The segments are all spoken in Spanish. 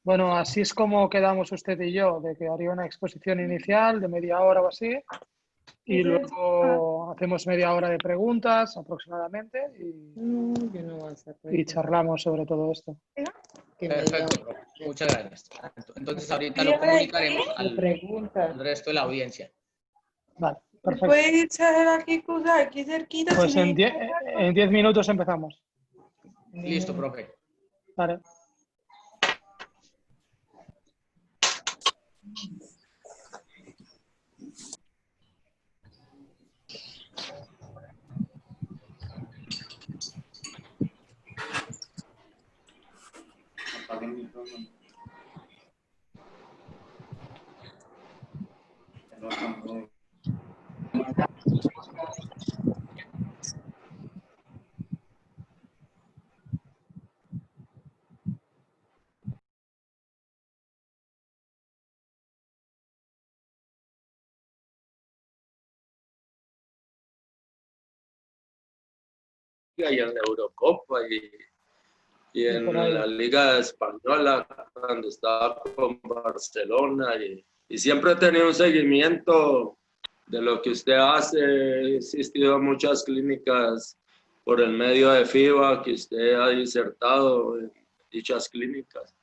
Bueno, así es como quedamos usted y yo, de que haría una exposición inicial de media hora o así, y luego hacemos media hora de preguntas aproximadamente y charlamos sobre todo esto. Perfecto, profe. Muchas gracias. Entonces ahorita lo comunicaremos al resto de la audiencia. Vale, perfecto. ¿Puedes echar aquí cerquita? Pues si en 10 minutos empezamos. Listo, profe. Vale. Y en la Eurocopa y en la Liga Española, cuando estaba con Barcelona, y siempre he tenido un seguimiento de lo que usted hace. He asistido a muchas clínicas por el medio de FIBA, que usted ha disertado en dichas clínicas.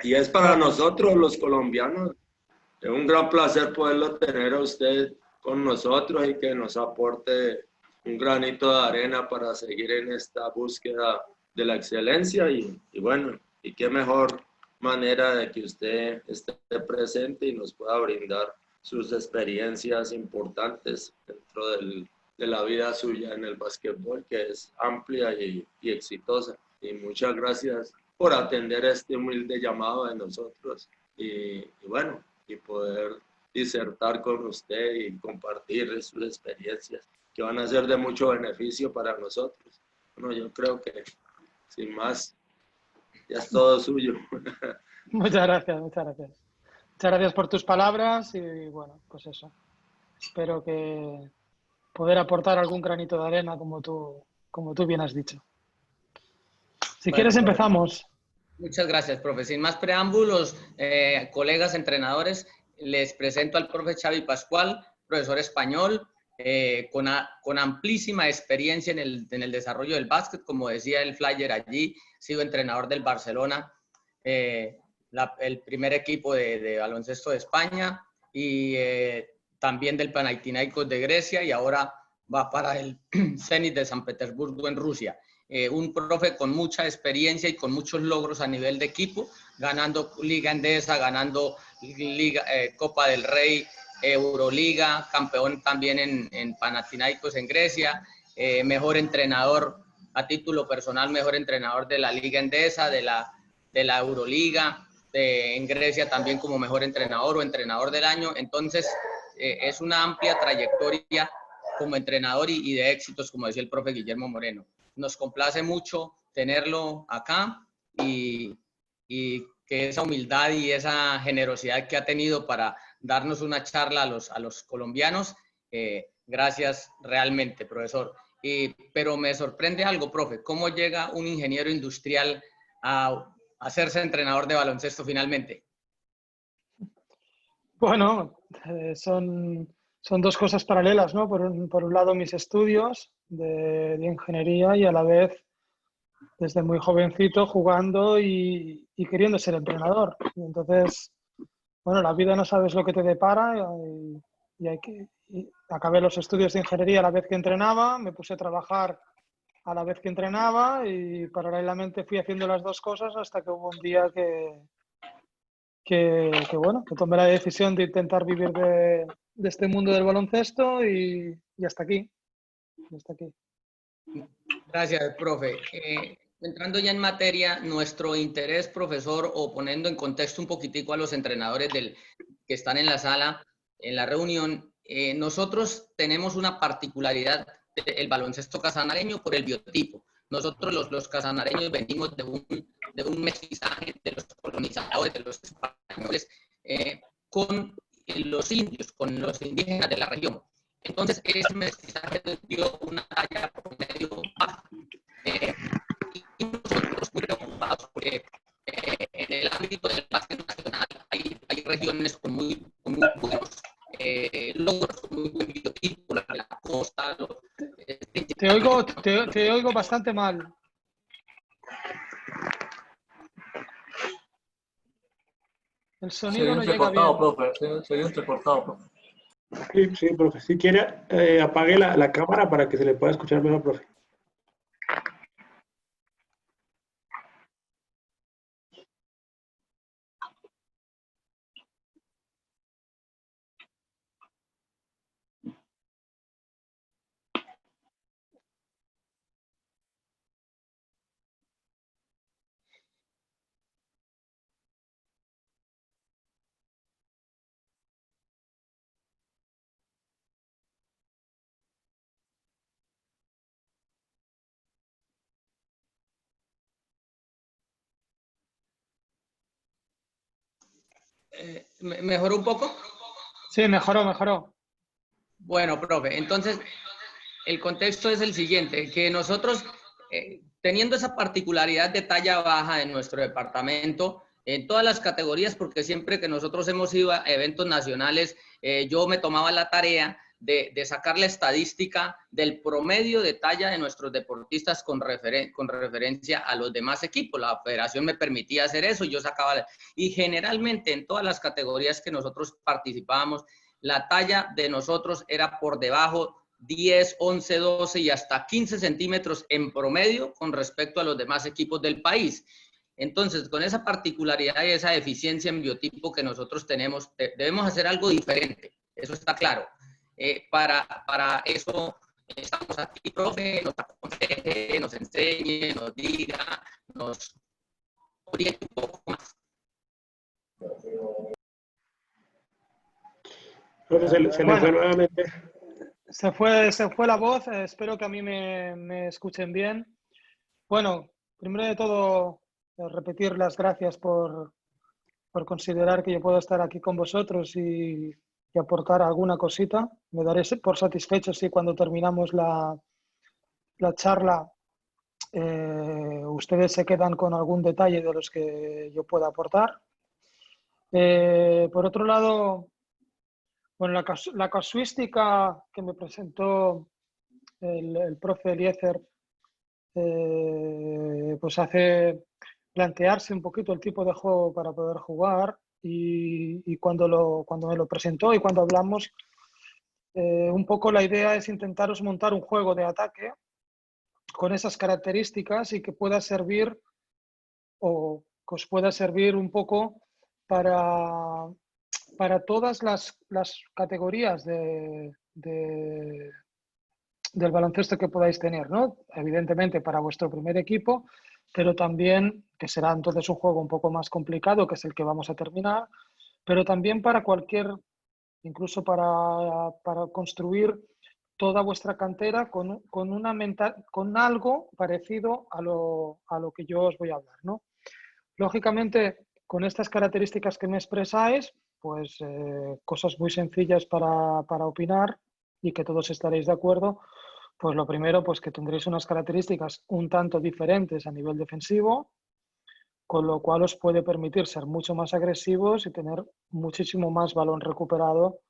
Y es para nosotros los colombianos, es un gran placer poderlo tener a usted con nosotros y que nos aporte un granito de arena para seguir en esta búsqueda de la excelencia y bueno, y qué mejor manera de que usted esté presente y nos pueda brindar sus experiencias importantes dentro de la vida suya en el básquetbol, que es amplia y exitosa. Y muchas gracias por atender este humilde llamado de nosotros y bueno, y poder disertar con usted y compartir sus experiencias que van a ser de mucho beneficio para nosotros. Bueno, yo creo que sin más, ya es todo suyo. Muchas gracias, muchas gracias. Muchas gracias por tus palabras y bueno, pues eso. Espero que poder aportar algún granito de arena como tú bien has dicho. Si Bueno, quieres profe, empezamos. Muchas gracias, profe. Sin más preámbulos, colegas entrenadores, les presento al profe Xavi Pascual, profesor español, con amplísima experiencia en el desarrollo del básquet. Como decía el flyer allí, ha sido entrenador del Barcelona, el primer equipo de baloncesto de España, y también del Panathinaikos de Grecia, y ahora va para el Zenit de San Petersburgo en Rusia. Un profe con mucha experiencia y con muchos logros a nivel de equipo, ganando Liga Endesa, ganando Copa del Rey, Euroliga, campeón también en Panathinaikos en Grecia, mejor entrenador a título personal, mejor entrenador de la Liga Endesa, de la Euroliga, en Grecia también como mejor entrenador o entrenador del año. Entonces, es una amplia trayectoria como entrenador y de éxitos, como decía el profe Guillermo Moreno. Nos complace mucho tenerlo acá y que esa humildad y esa generosidad que ha tenido para darnos una charla a los colombianos, gracias realmente, profesor. Pero me sorprende algo, profe, ¿cómo llega un ingeniero industrial a hacerse entrenador de baloncesto finalmente? Bueno, son dos cosas paralelas, ¿no? Por un lado, mis estudios de ingeniería y a la vez, desde muy jovencito, jugando y queriendo ser entrenador. Y entonces, bueno, la vida no sabes lo que te depara y acabé los estudios de ingeniería a la vez que entrenaba, me puse a trabajar a la vez que entrenaba y paralelamente fui haciendo las dos cosas hasta que hubo un día bueno, que tomé la decisión de intentar vivir de este mundo del baloncesto y hasta aquí. Hasta aquí. Gracias, profe. Entrando ya en materia, nuestro interés, profesor, o poniendo en contexto un poquitico a los entrenadores que están en la sala, en la reunión, nosotros tenemos una particularidad del baloncesto casanareño por el biotipo. Nosotros los casanareños venimos de un mestizaje de los colonizadores, de los españoles, con los indios, con los indígenas de la región. Entonces, ese mestizaje dio una talla promedio baja. Y nosotros muy preocupados porque el ámbito del básquet nacional hay regiones con muy buenos logros, con muy buen biotipo, la costa. Te oigo bastante mal. El sonido no llega bien. Profe, se oye entrecortado, profe. Sí, profe. Si quiere, apague la cámara para que se le pueda escuchar mejor, profe. ¿Mejoró un poco? Sí, mejoró. Bueno, profe, entonces el contexto es el siguiente, que nosotros, teniendo esa particularidad de talla baja en nuestro departamento, en todas las categorías, porque siempre que nosotros hemos ido a eventos nacionales, yo me tomaba la tarea de sacar la estadística del promedio de talla de nuestros deportistas con referencia a los demás equipos. La federación me permitía hacer eso y yo sacaba, y generalmente en todas las categorías que nosotros participábamos, la talla de nosotros era por debajo 10, 11, 12 y hasta 15 centímetros en promedio con respecto a los demás equipos del país. Entonces, con esa particularidad y esa deficiencia en biotipo que nosotros tenemos, debemos hacer algo diferente, eso está claro. Para eso estamos aquí, profe, nos aconseje, nos enseñe, nos diga, nos oriente un poco más. Profe, se le fue nuevamente. Se fue la voz, espero que a mí me escuchen bien. Bueno, primero de todo, repetir las gracias por considerar que yo puedo estar aquí con vosotros y aportar alguna cosita. Me daré por satisfecho si cuando terminamos la charla ustedes se quedan con algún detalle de los que yo pueda aportar. Por otro lado, bueno, la casuística que me presentó el profe Eliezer pues hace plantearse un poquito el tipo de juego para poder jugar y cuando me lo presentó y cuando hablamos, un poco la idea es intentaros montar un juego de ataque con esas características y que pueda servir o que os pueda servir un poco para todas las categorías del baloncesto que podáis tener, ¿no? Evidentemente para vuestro primer equipo, pero también, que será entonces un juego un poco más complicado, que es el que vamos a terminar, pero también para cualquier, incluso para construir toda vuestra cantera con algo parecido a lo que yo os voy a hablar, ¿no? Lógicamente, con estas características que me expresáis, pues cosas muy sencillas para opinar y que todos estaréis de acuerdo. Pues lo primero, pues que tendréis unas características un tanto diferentes a nivel defensivo, con lo cual os puede permitir ser mucho más agresivos y tener muchísimo más balón recuperado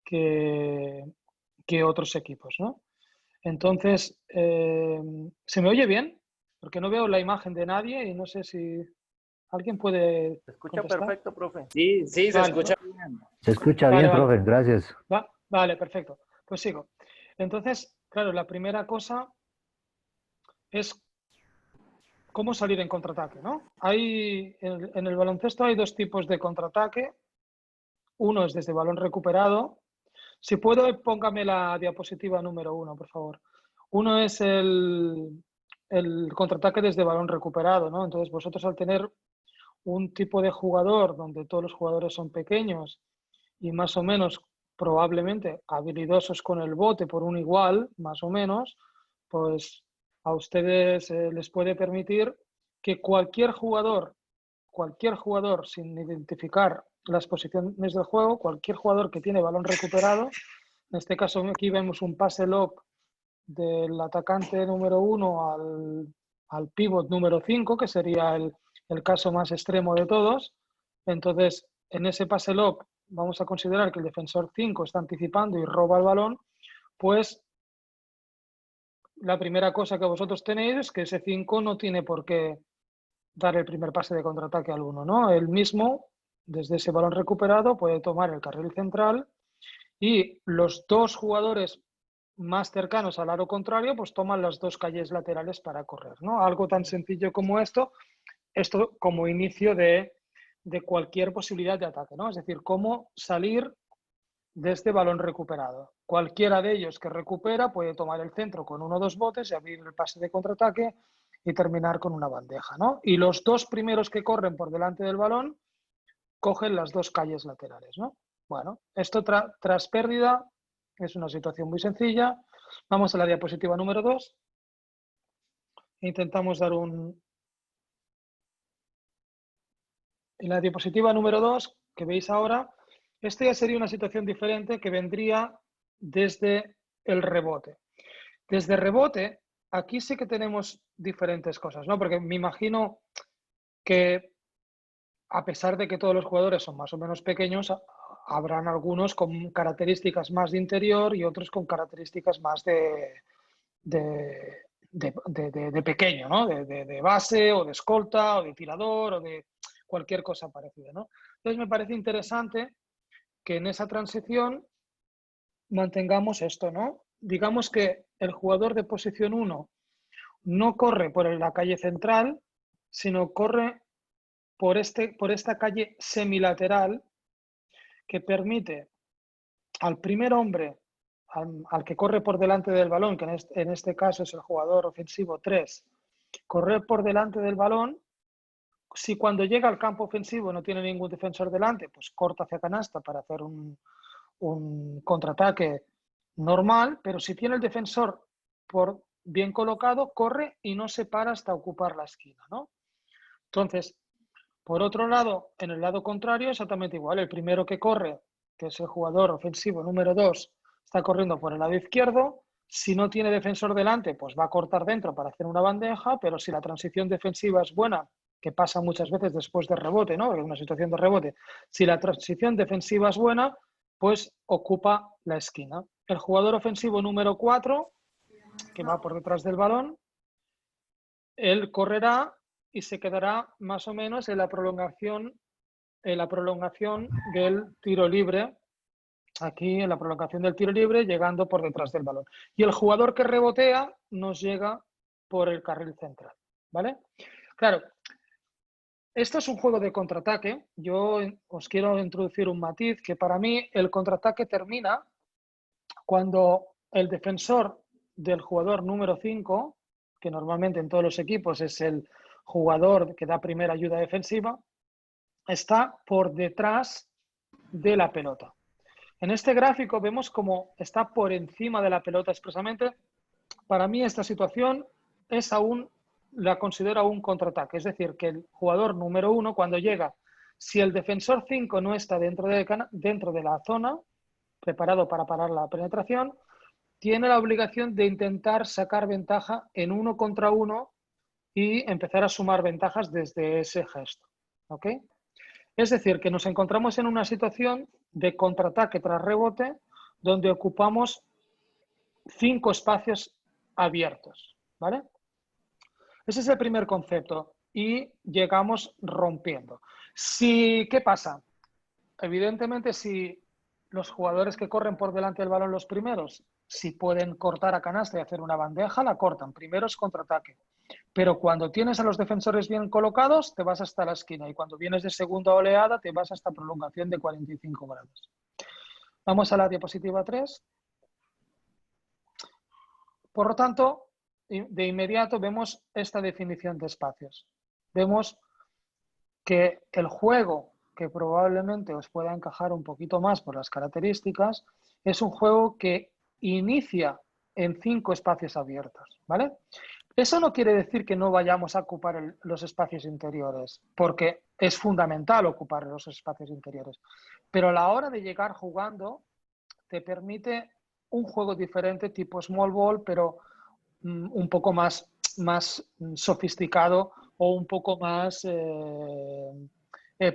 que otros equipos, ¿no? Entonces, ¿se me oye bien? Porque no veo la imagen de nadie y no sé si alguien puede Se escucha contestar. perfecto, profe. Sí, se Vale, escucha ¿no? bien. Se escucha Vale, bien, vale. profe, gracias. Vale, perfecto. Pues sigo. Entonces, claro, la primera cosa es cómo salir en contraataque, ¿no? En el baloncesto hay dos tipos de contraataque. Uno es desde balón recuperado. Si puedo, póngame la diapositiva número 1, por favor. Uno es el contraataque desde balón recuperado, ¿no? Entonces, vosotros al tener un tipo de jugador donde todos los jugadores son pequeños y más o menos probablemente habilidosos con el bote por un igual, más o menos, pues a ustedes les puede permitir que cualquier jugador, sin identificar las posiciones del juego, cualquier jugador que tiene balón recuperado, en este caso aquí vemos un pase lob del atacante número 1 al pívot número 5, que sería el caso más extremo de todos. Entonces, en ese pase lob vamos a considerar que el defensor 5 está anticipando y roba el balón, pues la primera cosa que vosotros tenéis es que ese 5 no tiene por qué dar el primer pase de contraataque al 1, ¿no? Él mismo, desde ese balón recuperado, puede tomar el carril central y los dos jugadores más cercanos al aro contrario, pues toman las dos calles laterales para correr, ¿no? Algo tan sencillo como esto como inicio de cualquier posibilidad de ataque, ¿no? Es decir, cómo salir de este balón recuperado. Cualquiera de ellos que recupera puede tomar el centro con 1 o 2 botes y abrir el pase de contraataque y terminar con una bandeja, ¿no? Y los dos primeros que corren por delante del balón cogen las dos calles laterales, ¿no? Bueno, esto tras pérdida es una situación muy sencilla. Vamos a la diapositiva número 2. Intentamos dar un... En la diapositiva número 2, que veis ahora, esta ya sería una situación diferente que vendría desde el rebote. Desde rebote, aquí sí que tenemos diferentes cosas, ¿no? Porque me imagino que, a pesar de que todos los jugadores son más o menos pequeños, habrán algunos con características más de interior y otros con características más de pequeño, ¿no? De base o de escolta o de tirador o de cualquier cosa parecida, ¿no? Entonces me parece interesante que en esa transición mantengamos esto, ¿no? Digamos que el jugador de posición 1 no corre por la calle central, sino corre por esta calle semilateral que permite al primer hombre, al que corre por delante del balón, que en este caso es el jugador ofensivo 3, correr por delante del balón. Si cuando llega al campo ofensivo no tiene ningún defensor delante, pues corta hacia canasta para hacer un contraataque normal, pero si tiene el defensor bien colocado, corre y no se para hasta ocupar la esquina, ¿no? Entonces, por otro lado, en el lado contrario, exactamente igual. El primero que corre, que es el jugador ofensivo número 2, está corriendo por el lado izquierdo. Si no tiene defensor delante, pues va a cortar dentro para hacer una bandeja, pero si la transición defensiva es buena, que pasa muchas veces después de rebote, ¿no? En una situación de rebote. Si la transición defensiva es buena, pues ocupa la esquina. El jugador ofensivo número 4, que va por detrás del balón, él correrá y se quedará más o menos en la prolongación del tiro libre, aquí en la prolongación del tiro libre, llegando por detrás del balón. Y el jugador que rebotea nos llega por el carril central, ¿vale? Claro, esto es un juego de contraataque. Yo os quiero introducir un matiz, que para mí el contraataque termina cuando el defensor del jugador número 5, que normalmente en todos los equipos es el jugador que da primera ayuda defensiva, está por detrás de la pelota. En este gráfico vemos cómo está por encima de la pelota expresamente. Para mí esta situación la considero un contraataque. Es decir, que el jugador número 1, cuando llega, si el defensor 5 no está dentro de la zona, preparado para parar la penetración, tiene la obligación de intentar sacar ventaja en 1 contra 1 y empezar a sumar ventajas desde ese gesto. ¿Ok? Es decir, que nos encontramos en una situación de contraataque tras rebote donde ocupamos 5 espacios abiertos, ¿vale? Ese es el primer concepto y llegamos rompiendo. ¿Qué pasa? Evidentemente, si los jugadores que corren por delante del balón los primeros, si pueden cortar a canasta y hacer una bandeja, la cortan. Primero es contraataque. Pero cuando tienes a los defensores bien colocados, te vas hasta la esquina. Y cuando vienes de segunda oleada, te vas hasta prolongación de 45 grados. Vamos a la diapositiva 3. Por lo tanto, de inmediato vemos esta definición de espacios. Vemos que el juego, que probablemente os pueda encajar un poquito más por las características, es un juego que inicia en 5 espacios abiertos, ¿vale? Eso no quiere decir que no vayamos a ocupar los espacios interiores, porque es fundamental ocupar los espacios interiores. Pero a la hora de llegar jugando, te permite un juego diferente, tipo small ball, pero un poco más sofisticado o un poco más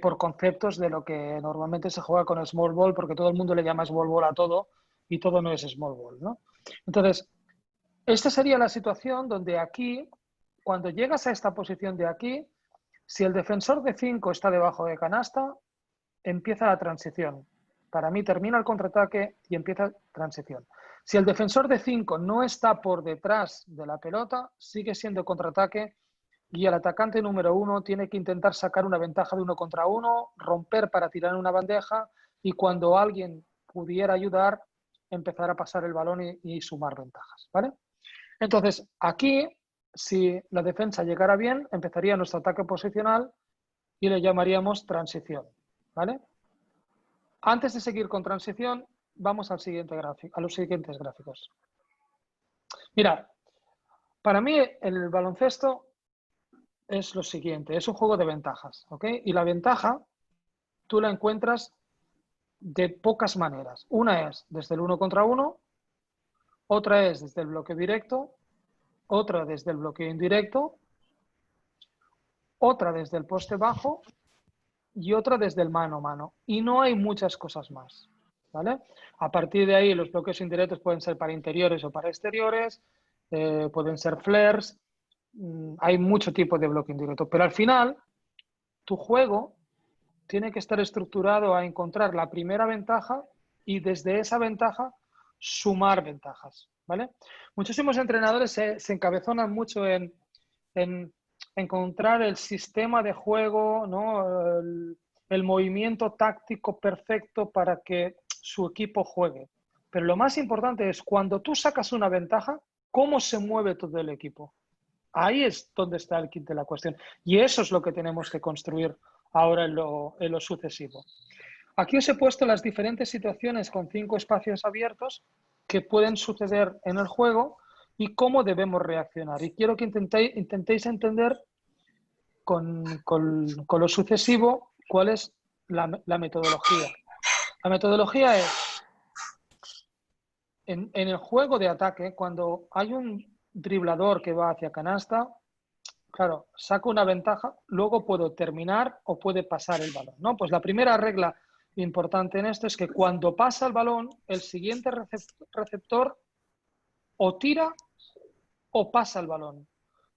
por conceptos de lo que normalmente se juega con small ball, porque todo el mundo le llama small ball a todo y todo no es small ball, ¿no? Entonces, esta sería la situación donde aquí, cuando llegas a esta posición de aquí, si el defensor de 5 está debajo de canasta, empieza la transición. Para mí termina el contraataque y empieza transición. Si el defensor de 5 no está por detrás de la pelota, sigue siendo contraataque y el atacante número 1 tiene que intentar sacar una ventaja de 1 contra 1, romper para tirar una bandeja y cuando alguien pudiera ayudar, empezar a pasar el balón y sumar ventajas, ¿vale? Entonces, aquí, si la defensa llegara bien, empezaría nuestro ataque posicional y le llamaríamos transición, ¿vale? Antes de seguir con transición, vamos al siguiente gráfico, a los siguientes gráficos. Mirad, para mí el baloncesto es lo siguiente, es un juego de ventajas, ¿ok? Y la ventaja tú la encuentras de pocas maneras. Una es desde el 1 contra 1, otra es desde el bloqueo directo, otra desde el bloqueo indirecto, otra desde el poste bajo y otra desde el mano a mano. Y no hay muchas cosas más, ¿vale? A partir de ahí, los bloqueos indirectos pueden ser para interiores o para exteriores, pueden ser flares, hay mucho tipo de bloqueo indirecto. Pero al final, tu juego tiene que estar estructurado a encontrar la primera ventaja y desde esa ventaja sumar ventajas, ¿vale? Muchísimos entrenadores se encabezonan mucho en encontrar el sistema de juego, ¿no? El movimiento táctico perfecto para que su equipo juegue. Pero lo más importante es cuando tú sacas una ventaja, cómo se mueve todo el equipo. Ahí es donde está el kit de la cuestión. Y eso es lo que tenemos que construir ahora en lo sucesivo. Aquí os he puesto las diferentes situaciones con 5 espacios abiertos que pueden suceder en el juego y cómo debemos reaccionar. Y quiero que intentéis entender con lo sucesivo cuál es la metodología. La metodología es, en el juego de ataque, cuando hay un driblador que va hacia canasta, claro, saco una ventaja, luego puedo terminar o puede pasar el balón, ¿no? Pues la primera regla importante en esto es que cuando pasa el balón, el siguiente receptor o tira o pasa el balón,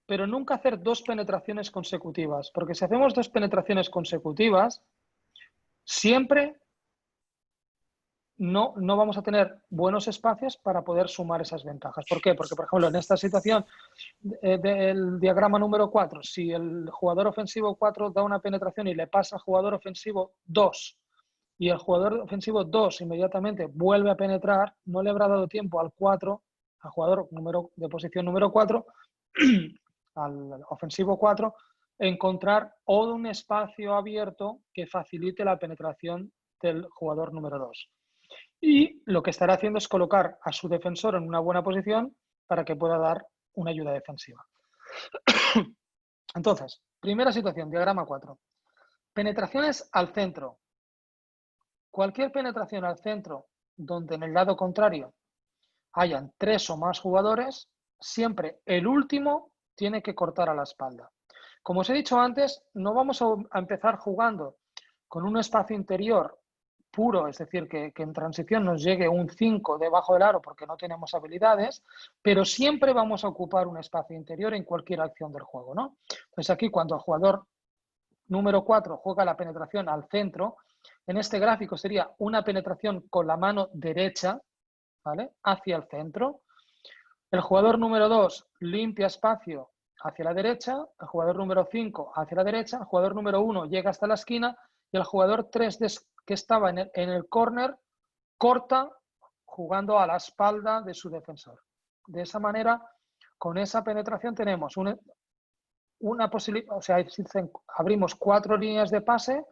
pero nunca hacer 2 penetraciones consecutivas, porque si hacemos 2 penetraciones consecutivas, siempre no vamos a tener buenos espacios para poder sumar esas ventajas. ¿Por qué? Porque, por ejemplo, en esta situación del diagrama número 4, si el jugador ofensivo 4 da una penetración y le pasa al jugador ofensivo 2, y el jugador ofensivo 2 inmediatamente vuelve a penetrar, no le habrá dado tiempo al 4, al jugador de posición número 4, al ofensivo 4, encontrar un espacio abierto que facilite la penetración del jugador número 2. Y lo que estará haciendo es colocar a su defensor en una buena posición para que pueda dar una ayuda defensiva. Entonces, primera situación, diagrama 4. Penetraciones al centro. Cualquier penetración al centro donde en el lado contrario hayan 3 o más jugadores, siempre el último tiene que cortar a la espalda. Como os he dicho antes, no vamos a empezar jugando con un espacio interior puro, es decir, que en transición nos llegue un 5 debajo del aro porque no tenemos habilidades, pero siempre vamos a ocupar un espacio interior en cualquier acción del juego, ¿no? Entonces aquí cuando el jugador número 4 juega la penetración al centro, en este gráfico sería una penetración con la mano derecha, ¿vale? Hacia el centro. El jugador número 2 limpia espacio hacia la derecha, el jugador número 5 hacia la derecha, el jugador número 1 llega hasta la esquina y el jugador 3 que estaba en el córner corta jugando a la espalda de su defensor. De esa manera, con esa penetración tenemos una posibilidad, o sea, abrimos 4 líneas de pase,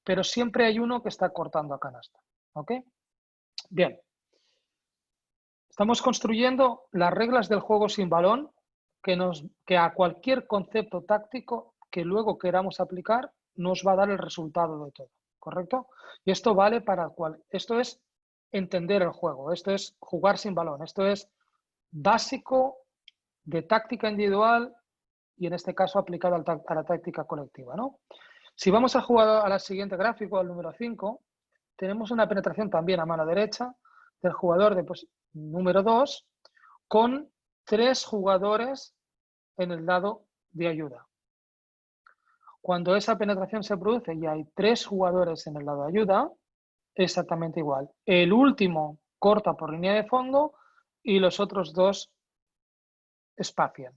pero siempre hay uno que está cortando a canasta. ¿Ok? Bien. Estamos construyendo las reglas del juego sin balón que a cualquier concepto táctico que luego queramos aplicar nos va a dar el resultado de todo. ¿Correcto? Y esto vale esto es entender el juego, esto es jugar sin balón, esto es básico de táctica individual y en este caso aplicado a la táctica colectiva, ¿no? Si vamos a jugar a la siguiente gráfico, al número 5, tenemos una penetración también a mano derecha del jugador de número 2 con 3 jugadores en el lado de ayuda. Cuando esa penetración se produce y hay 3 jugadores en el lado de ayuda, exactamente igual. El último corta por línea de fondo y los otros 2 espacian.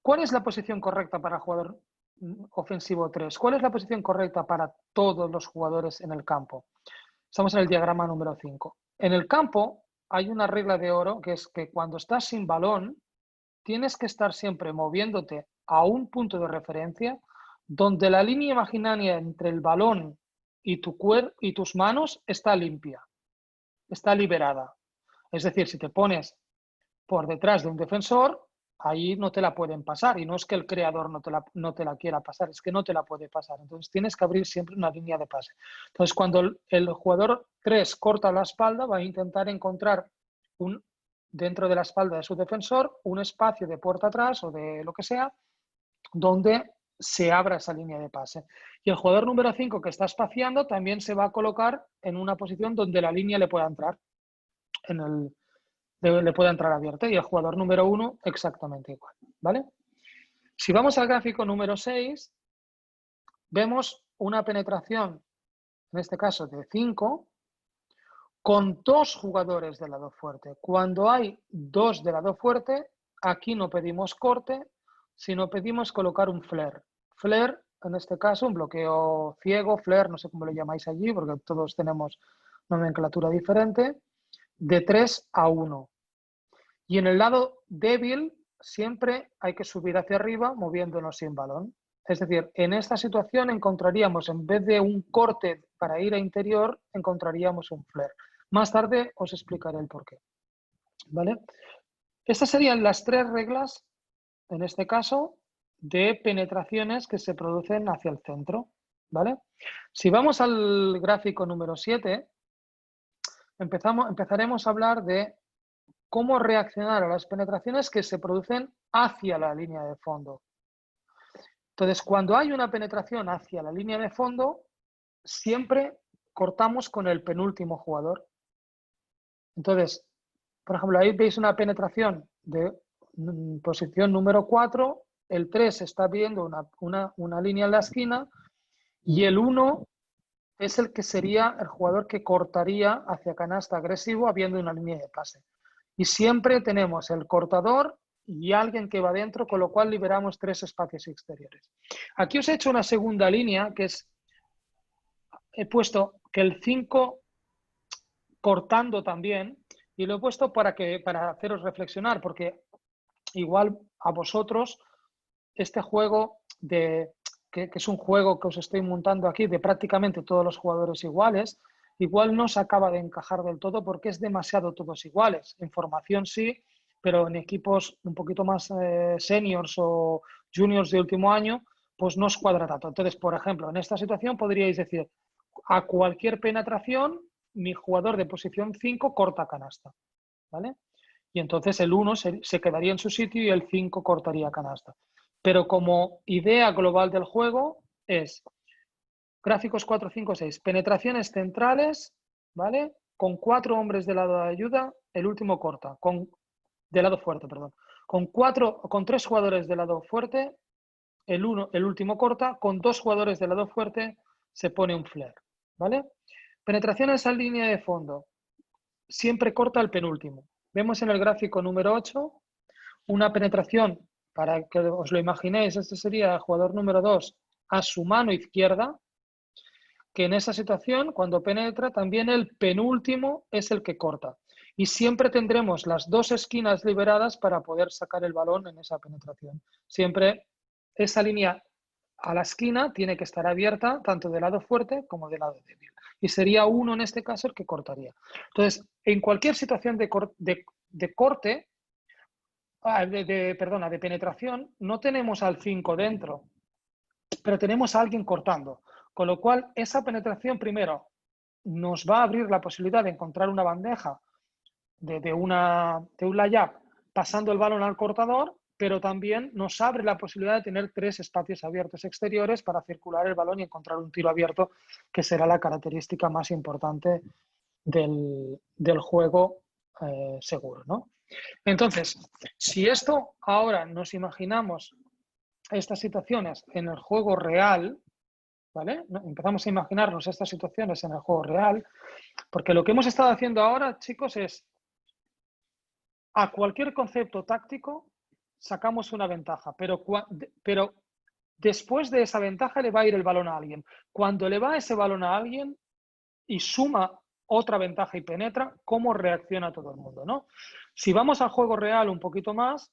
¿Cuál es la posición correcta para el jugador ofensivo 3? ¿Cuál es la posición correcta para todos los jugadores en el campo? Estamos en el diagrama número 5. En el campo hay una regla de oro que es que cuando estás sin balón tienes que estar siempre moviéndote a un punto de referencia donde la línea imaginaria entre el balón y tu cuerpo y tus manos está limpia, está liberada. Es decir, si te pones por detrás de un defensor, ahí no te la pueden pasar. Y no es que el creador no te la quiera pasar, es que no te la puede pasar. Entonces tienes que abrir siempre una línea de pase. Entonces cuando el jugador 3 corta la espalda, va a intentar encontrar dentro de la espalda de su defensor un espacio de puerta atrás o de lo que sea, donde se abra esa línea de pase. Y el jugador número 5 que está espaciando también se va a colocar en una posición donde la línea le pueda entrar le pueda entrar abierta, y el jugador número 1 exactamente igual, ¿vale? Si vamos al gráfico número 6, vemos una penetración, en este caso de 5, con 2 jugadores del lado fuerte. Cuando hay 2 del lado fuerte, aquí no pedimos corte, sino pedimos colocar un flare. Flare, en este caso, un bloqueo ciego, flare, no sé cómo lo llamáis allí, porque todos tenemos nomenclatura diferente, de 3 a 1. Y en el lado débil siempre hay que subir hacia arriba moviéndonos sin balón. Es decir, en esta situación encontraríamos, en vez de un corte para ir a interior, encontraríamos un flare. Más tarde os explicaré el porqué. ¿Vale? Estas serían las 3 reglas, en este caso, de penetraciones que se producen hacia el centro. ¿Vale? Si vamos al gráfico número 7, empezaremos a hablar de cómo reaccionar a las penetraciones que se producen hacia la línea de fondo. Entonces, cuando hay una penetración hacia la línea de fondo, siempre cortamos con el penúltimo jugador. Entonces, por ejemplo, ahí veis una penetración de posición número 4, el 3 está viendo una línea en la esquina y el 1 es el que sería el jugador que cortaría hacia canasta agresivo habiendo una línea de pase. Y siempre tenemos el cortador y alguien que va dentro, con lo cual liberamos 3 espacios exteriores. Aquí os he hecho una segunda línea, que es, he puesto que el 5 cortando también, y lo he puesto para haceros reflexionar, porque igual a vosotros este juego, que es un juego que os estoy montando aquí, de prácticamente todos los jugadores iguales, igual no se acaba de encajar del todo porque es demasiado todos iguales. En formación sí, pero en equipos un poquito más seniors o juniors de último año, pues no os cuadra tanto. Entonces, por ejemplo, en esta situación podríais decir, a cualquier penetración, mi jugador de posición 5 corta canasta, ¿vale? Y entonces el 1 se quedaría en su sitio y el 5 cortaría canasta. Pero como idea global del juego es gráficos 4, 5, 6, penetraciones centrales, ¿vale? Con 4 hombres del lado de ayuda, el último corta, del lado fuerte, perdón. Con 3 jugadores del lado fuerte, el último corta, con 2 jugadores del lado fuerte se pone un flare, ¿vale? Penetraciones en línea de fondo, siempre corta el penúltimo. Vemos en el gráfico número 8 una penetración, para que os lo imaginéis, este sería el jugador número 2 a su mano izquierda, que en esa situación, cuando penetra, también el penúltimo es el que corta. Y siempre tendremos las 2 esquinas liberadas para poder sacar el balón en esa penetración. Siempre esa línea a la esquina tiene que estar abierta tanto del lado fuerte como del lado débil. Y sería 1 en este caso el que cortaría. Entonces, en cualquier situación de penetración, no tenemos al 5 dentro, pero tenemos a alguien cortando. Con lo cual, esa penetración primero nos va a abrir la posibilidad de encontrar una bandeja de un layup pasando el balón al cortador, pero también nos abre la posibilidad de tener 3 espacios abiertos exteriores para circular el balón y encontrar un tiro abierto, que será la característica más importante del juego seguro, ¿no? Entonces, si esto ahora nos imaginamos estas situaciones en el juego real, ¿vale? Empezamos a imaginarnos estas situaciones en el juego real, porque lo que hemos estado haciendo ahora, chicos, es a cualquier concepto táctico sacamos una ventaja, pero después de esa ventaja le va a ir el balón a alguien. Cuando le va ese balón a alguien y suma otra ventaja y penetra, ¿cómo reacciona todo el mundo, ¿no? Si vamos al juego real un poquito más,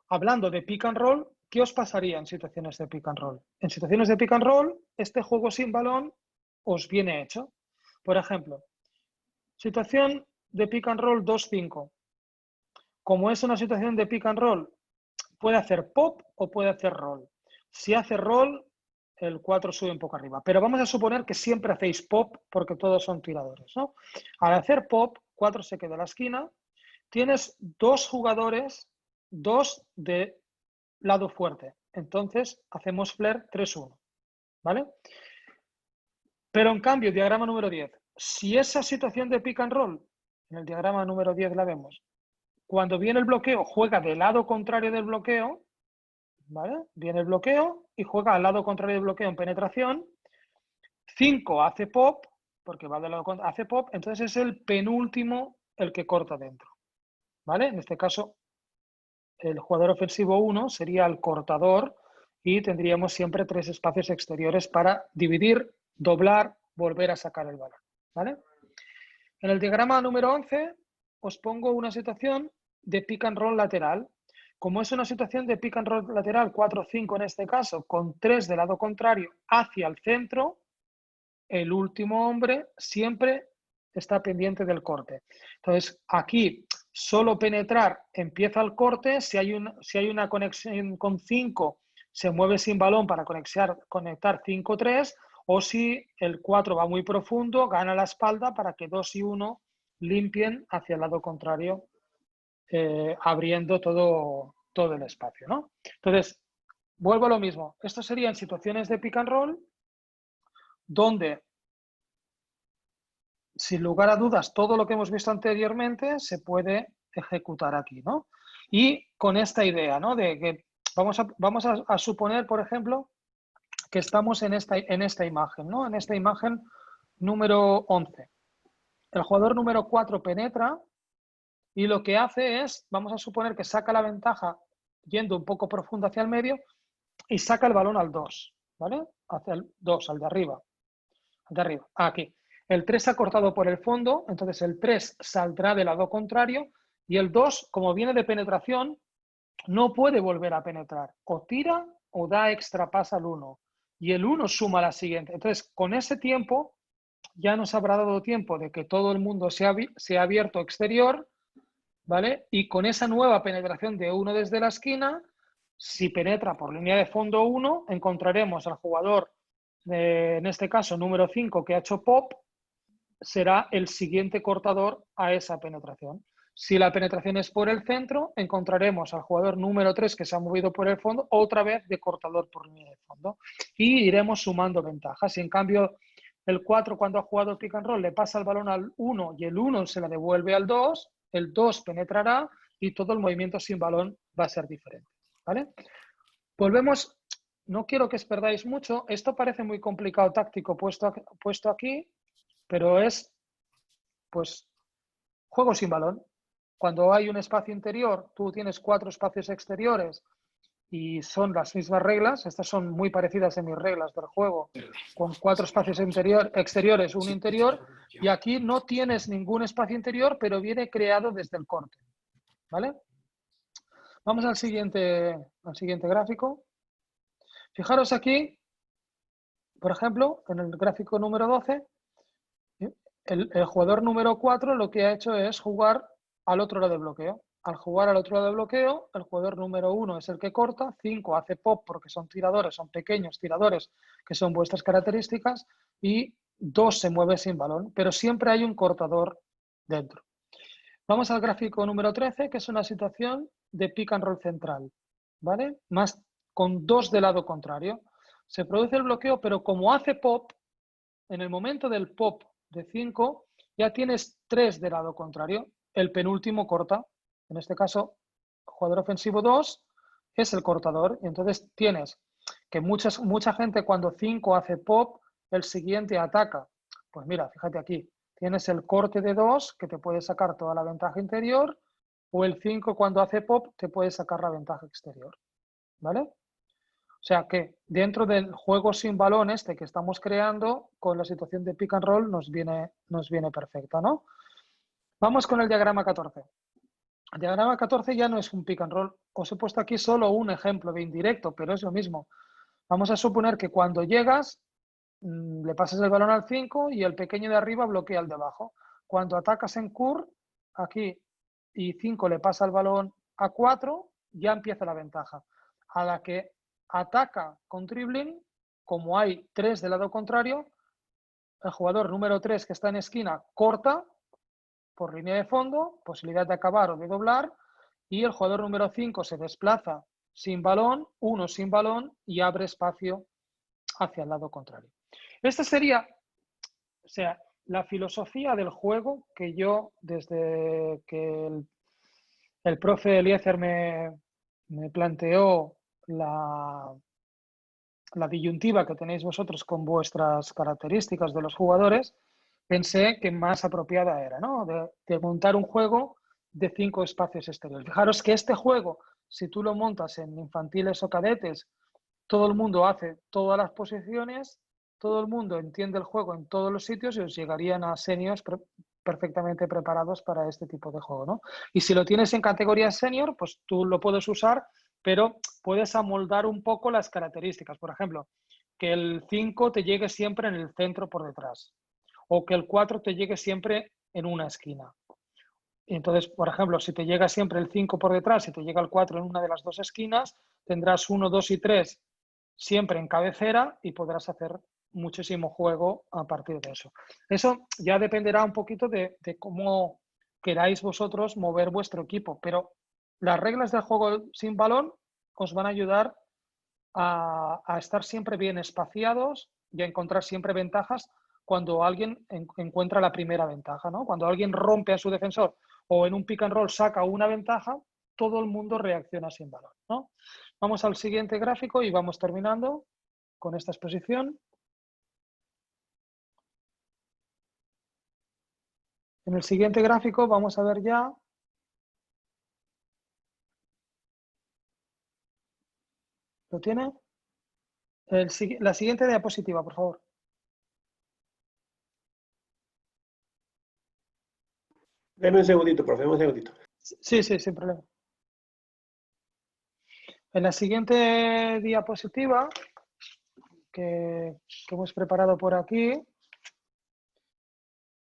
hablando de pick and roll, ¿qué os pasaría en situaciones de pick and roll? En situaciones de pick and roll, este juego sin balón os viene hecho. Por ejemplo, situación de pick and roll 2-5. Como es una situación de pick and roll, puede hacer pop o puede hacer roll. Si hace roll, el 4 sube un poco arriba. Pero vamos a suponer que siempre hacéis pop porque todos son tiradores, ¿no? Al hacer pop, 4 se queda en la esquina. Tienes 2 jugadores, 2 de lado fuerte. Entonces, hacemos flare 3-1, ¿vale? Pero en cambio, diagrama número 10. Si esa situación de pick and roll, en el diagrama número 10 la vemos, cuando viene el bloqueo, juega del lado contrario del bloqueo, ¿vale? Viene el bloqueo y juega al lado contrario del bloqueo en penetración. 5 hace pop, porque va del lado contrario, hace pop, entonces es el penúltimo el que corta dentro, ¿vale? En este caso, el jugador ofensivo 1 sería el cortador y tendríamos siempre 3 espacios exteriores para dividir, doblar, volver a sacar el balón, ¿vale? En el diagrama número 11 os pongo una situación de pick and roll lateral. Como es una situación de pick and roll lateral 4-5 en este caso, con 3 del lado contrario hacia el centro, el último hombre siempre está pendiente del corte. Entonces, aquí solo penetrar empieza el corte. Si hay una conexión con 5, se mueve sin balón para conectar 5-3, o si el 4 va muy profundo, gana la espalda para que 2 y 1 limpien hacia el lado contrario, abriendo todo el espacio, ¿no? Entonces, vuelvo a lo mismo. Esto serían situaciones de pick and roll donde, sin lugar a dudas, todo lo que hemos visto anteriormente se puede ejecutar aquí, ¿no? Y con esta idea, ¿no? De que vamos a suponer, por ejemplo, que estamos en esta imagen, ¿no? En esta imagen número 11. El jugador número 4 penetra y lo que hace es, vamos a suponer que saca la ventaja yendo un poco profundo hacia el medio y saca el balón al 2, ¿vale? Hacia el 2, al de arriba. Al de arriba, aquí. El 3 ha cortado por el fondo, entonces el 3 saldrá del lado contrario y el 2, como viene de penetración, no puede volver a penetrar. O tira o da extra pass al 1. Y el 1 suma a la siguiente. Entonces, con ese tiempo, ya nos habrá dado tiempo de que todo el mundo se ha abierto exterior, ¿vale? Y con esa nueva penetración de 1 desde la esquina, si penetra por línea de fondo 1, encontraremos al jugador, en este caso número 5, que ha hecho pop, será el siguiente cortador a esa penetración. Si la penetración es por el centro, encontraremos al jugador número 3 que se ha movido por el fondo, otra vez de cortador por línea de fondo. Y iremos sumando ventajas. Si en cambio el 4, cuando ha jugado pick and roll, le pasa el balón al 1 y el 1 se la devuelve al 2, el 2 penetrará y todo el movimiento sin balón va a ser diferente, ¿vale? Volvemos, no quiero que os perdáis mucho. Esto parece muy complicado táctico puesto aquí, pero es, pues, juego sin balón. Cuando hay un espacio interior, tú tienes 4 espacios exteriores y son las mismas reglas. Estas son muy parecidas a mis reglas del juego, con 4 espacios exteriores, un interior, y aquí no tienes ningún espacio interior, pero viene creado desde el corte, ¿vale? Vamos al siguiente gráfico. Fijaros aquí, por ejemplo, en el gráfico número 12, el jugador número 4 lo que ha hecho es jugar al otro lado del bloqueo. Al jugar al otro lado del bloqueo, el jugador número 1 es el que corta, 5 hace pop porque son tiradores, son pequeños tiradores, que son vuestras características, y 2 se mueve sin balón, pero siempre hay un cortador dentro. Vamos al gráfico número 13, que es una situación de pick and roll central, ¿vale? Más con 2 del lado contrario. Se produce el bloqueo, pero como hace pop, en el momento del pop de 5, ya tienes 3 del lado contrario. El penúltimo corta. En este caso, jugador ofensivo 2 es el cortador. Y entonces tienes que mucha gente cuando 5 hace pop, el siguiente ataca. Pues mira, fíjate aquí. Tienes el corte de 2 que te puede sacar toda la ventaja interior, o el 5 cuando hace pop te puede sacar la ventaja exterior. ¿Vale? O sea que dentro del juego sin balón este que estamos creando, con la situación de pick and roll nos viene perfecta, ¿no? Vamos con el diagrama 14. El diagrama 14 ya no es un pick and roll. Os he puesto aquí solo un ejemplo de indirecto, pero es lo mismo. Vamos a suponer que cuando llegas, le pasas el balón al 5 y el pequeño de arriba bloquea al de abajo. Cuando atacas en curl, aquí, y 5 le pasa el balón a 4, ya empieza la ventaja. A la que ataca con dribbling, como hay 3 del lado contrario, el jugador número 3 que está en esquina corta por línea de fondo, posibilidad de acabar o de doblar, y el jugador número 5 se desplaza sin balón, 1 sin balón, y abre espacio hacia el lado contrario. Esta sería, o sea, la filosofía del juego que yo, desde que el profe Eliezer me planteó la disyuntiva que tenéis vosotros con vuestras características de los jugadores, pensé que más apropiada era, ¿no? De montar un juego de 5 espacios exteriores. Fijaros que este juego, si tú lo montas en infantiles o cadetes, todo el mundo hace todas las posiciones, todo el mundo entiende el juego en todos los sitios y os llegarían a seniors perfectamente preparados para este tipo de juego, ¿no? Y si lo tienes en categoría senior, pues tú lo puedes usar, pero puedes amoldar un poco las características. Por ejemplo, que el 5 te llegue siempre en el centro por detrás, o que el 4 te llegue siempre en una esquina. Y entonces, por ejemplo, si te llega siempre el 5 por detrás y te llega el 4 en una de las dos esquinas, tendrás 1, 2 y 3 siempre en cabecera y podrás hacer muchísimo juego a partir de eso. Eso ya dependerá un poquito de cómo queráis vosotros mover vuestro equipo, pero las reglas del juego sin balón os van a ayudar a estar siempre bien espaciados y a encontrar siempre ventajas cuando alguien encuentra la primera ventaja, ¿no? Cuando alguien rompe a su defensor o en un pick and roll saca una ventaja, todo el mundo reacciona sin balón, ¿no? Vamos al siguiente gráfico y vamos terminando con esta exposición. En el siguiente gráfico vamos a ver ya ¿lo tiene? La siguiente diapositiva, por favor. Deme un segundito, profe, un segundito. Sí, sin problema. En la siguiente diapositiva que hemos preparado por aquí,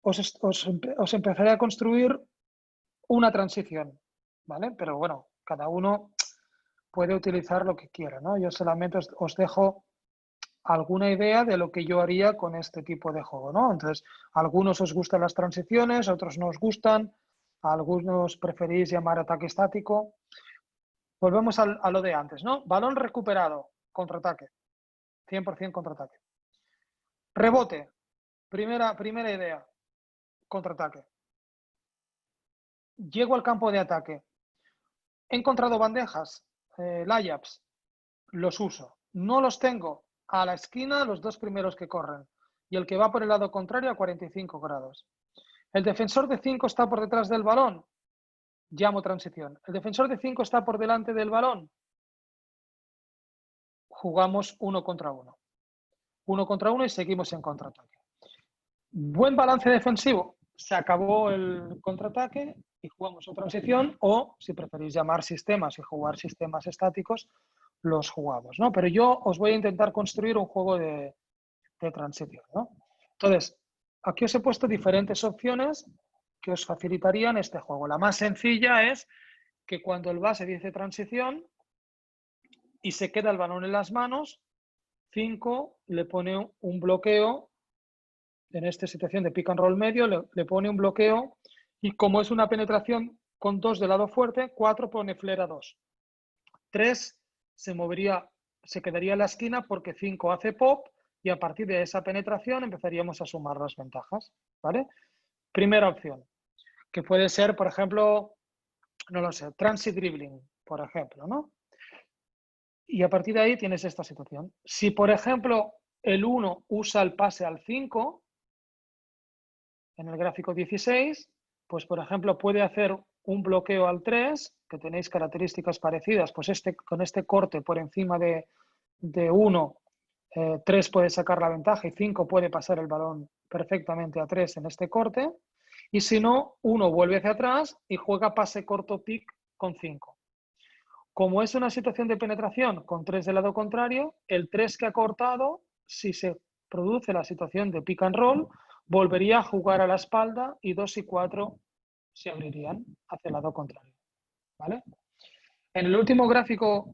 os empezaré a construir una transición, ¿vale? Pero bueno, cada uno puede utilizar lo que quiera, ¿no? Yo solamente os dejo alguna idea de lo que yo haría con este tipo de juego, ¿no? Entonces, a algunos os gustan las transiciones, a otros no os gustan, a algunos preferís llamar ataque estático. Volvemos a lo de antes, ¿no? Balón recuperado, contraataque, 100% contraataque. Rebote, primera idea, contraataque. Llego al campo de ataque. He encontrado bandejas, layups, los uso. No los tengo a la esquina, los dos primeros que corren. Y el que va por el lado contrario a 45 grados. El defensor de 5 está por detrás del balón. Llamo transición. El defensor de 5 está por delante del balón. Jugamos 1 contra 1. 1 contra 1 y seguimos en contraataque. Buen balance defensivo. Se acabó el contraataque y jugamos otra transición, o si preferís llamar sistemas y jugar sistemas estáticos, los jugamos, ¿no? Pero yo os voy a intentar construir un juego de transición, ¿no? Entonces, aquí os he puesto diferentes opciones que os facilitarían este juego. La más sencilla es que cuando el base dice transición y se queda el balón en las manos, 5 le pone un bloqueo, en esta situación de pick and roll medio, le pone un bloqueo Y como es una penetración con 2 de lado fuerte, 4 pone flare a 2. 3 se quedaría en la esquina porque 5 hace pop y a partir de esa penetración empezaríamos a sumar las ventajas, ¿vale? Primera opción, que puede ser, por ejemplo, no lo sé, transit dribbling, por ejemplo, ¿no? Y a partir de ahí tienes esta situación. Si, por ejemplo, el 1 usa el pase al 5, en el gráfico 16, pues, por ejemplo, puede hacer un bloqueo al 3, que tenéis características parecidas, pues con este corte por encima de 1, 3 puede sacar la ventaja y 5 puede pasar el balón perfectamente a 3 en este corte. Y si no, 1 vuelve hacia atrás y juega pase corto pick con 5. Como es una situación de penetración con 3 del lado contrario, el 3 que ha cortado, si se produce la situación de pick and roll, volvería a jugar a la espalda y 2 y 4 se abrirían hacia el lado contrario, ¿vale? En el último gráfico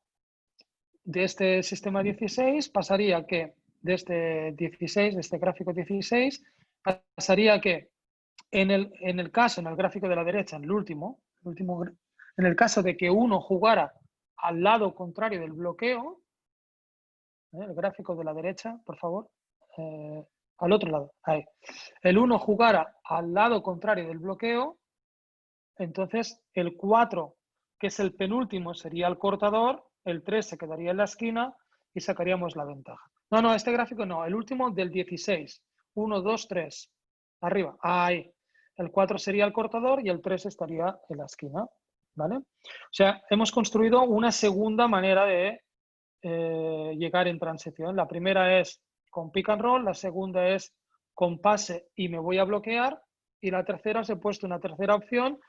de este sistema 16 pasaría que, de este gráfico 16, pasaría que en el gráfico de la derecha, en el último, en el caso de que uno jugara al lado contrario del bloqueo, el gráfico de la derecha, por favor, al otro lado, ahí. El 1 jugara al lado contrario del bloqueo, entonces el 4, que es el penúltimo, sería el cortador, el 3 se quedaría en la esquina y sacaríamos la ventaja. No, este gráfico no, el último del 16. 1, 2, 3. Arriba, ahí. El 4 sería el cortador y el 3 estaría en la esquina, ¿vale? O sea, hemos construido una segunda manera de llegar en transición. La primera es con pick and roll, la segunda es con pase y me voy a bloquear, y la tercera os he puesto una tercera opción,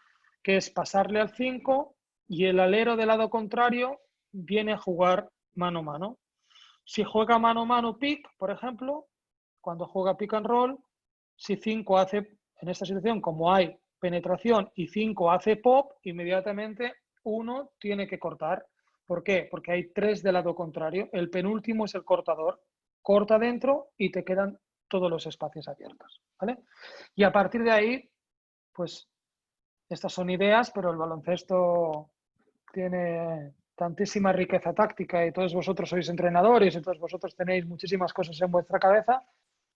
que es pasarle al 5 y el alero del lado contrario viene a jugar mano a mano. Si juega mano a mano pick, por ejemplo, cuando juega pick and roll, si 5 hace, en esta situación, como hay penetración y 5 hace pop, inmediatamente 1 tiene que cortar. ¿Por qué? Porque hay 3 del lado contrario. El penúltimo es el cortador. Corta dentro y te quedan todos los espacios abiertos, ¿vale? Y a partir de ahí, pues, estas son ideas, pero el baloncesto tiene tantísima riqueza táctica y todos vosotros sois entrenadores y todos vosotros tenéis muchísimas cosas en vuestra cabeza,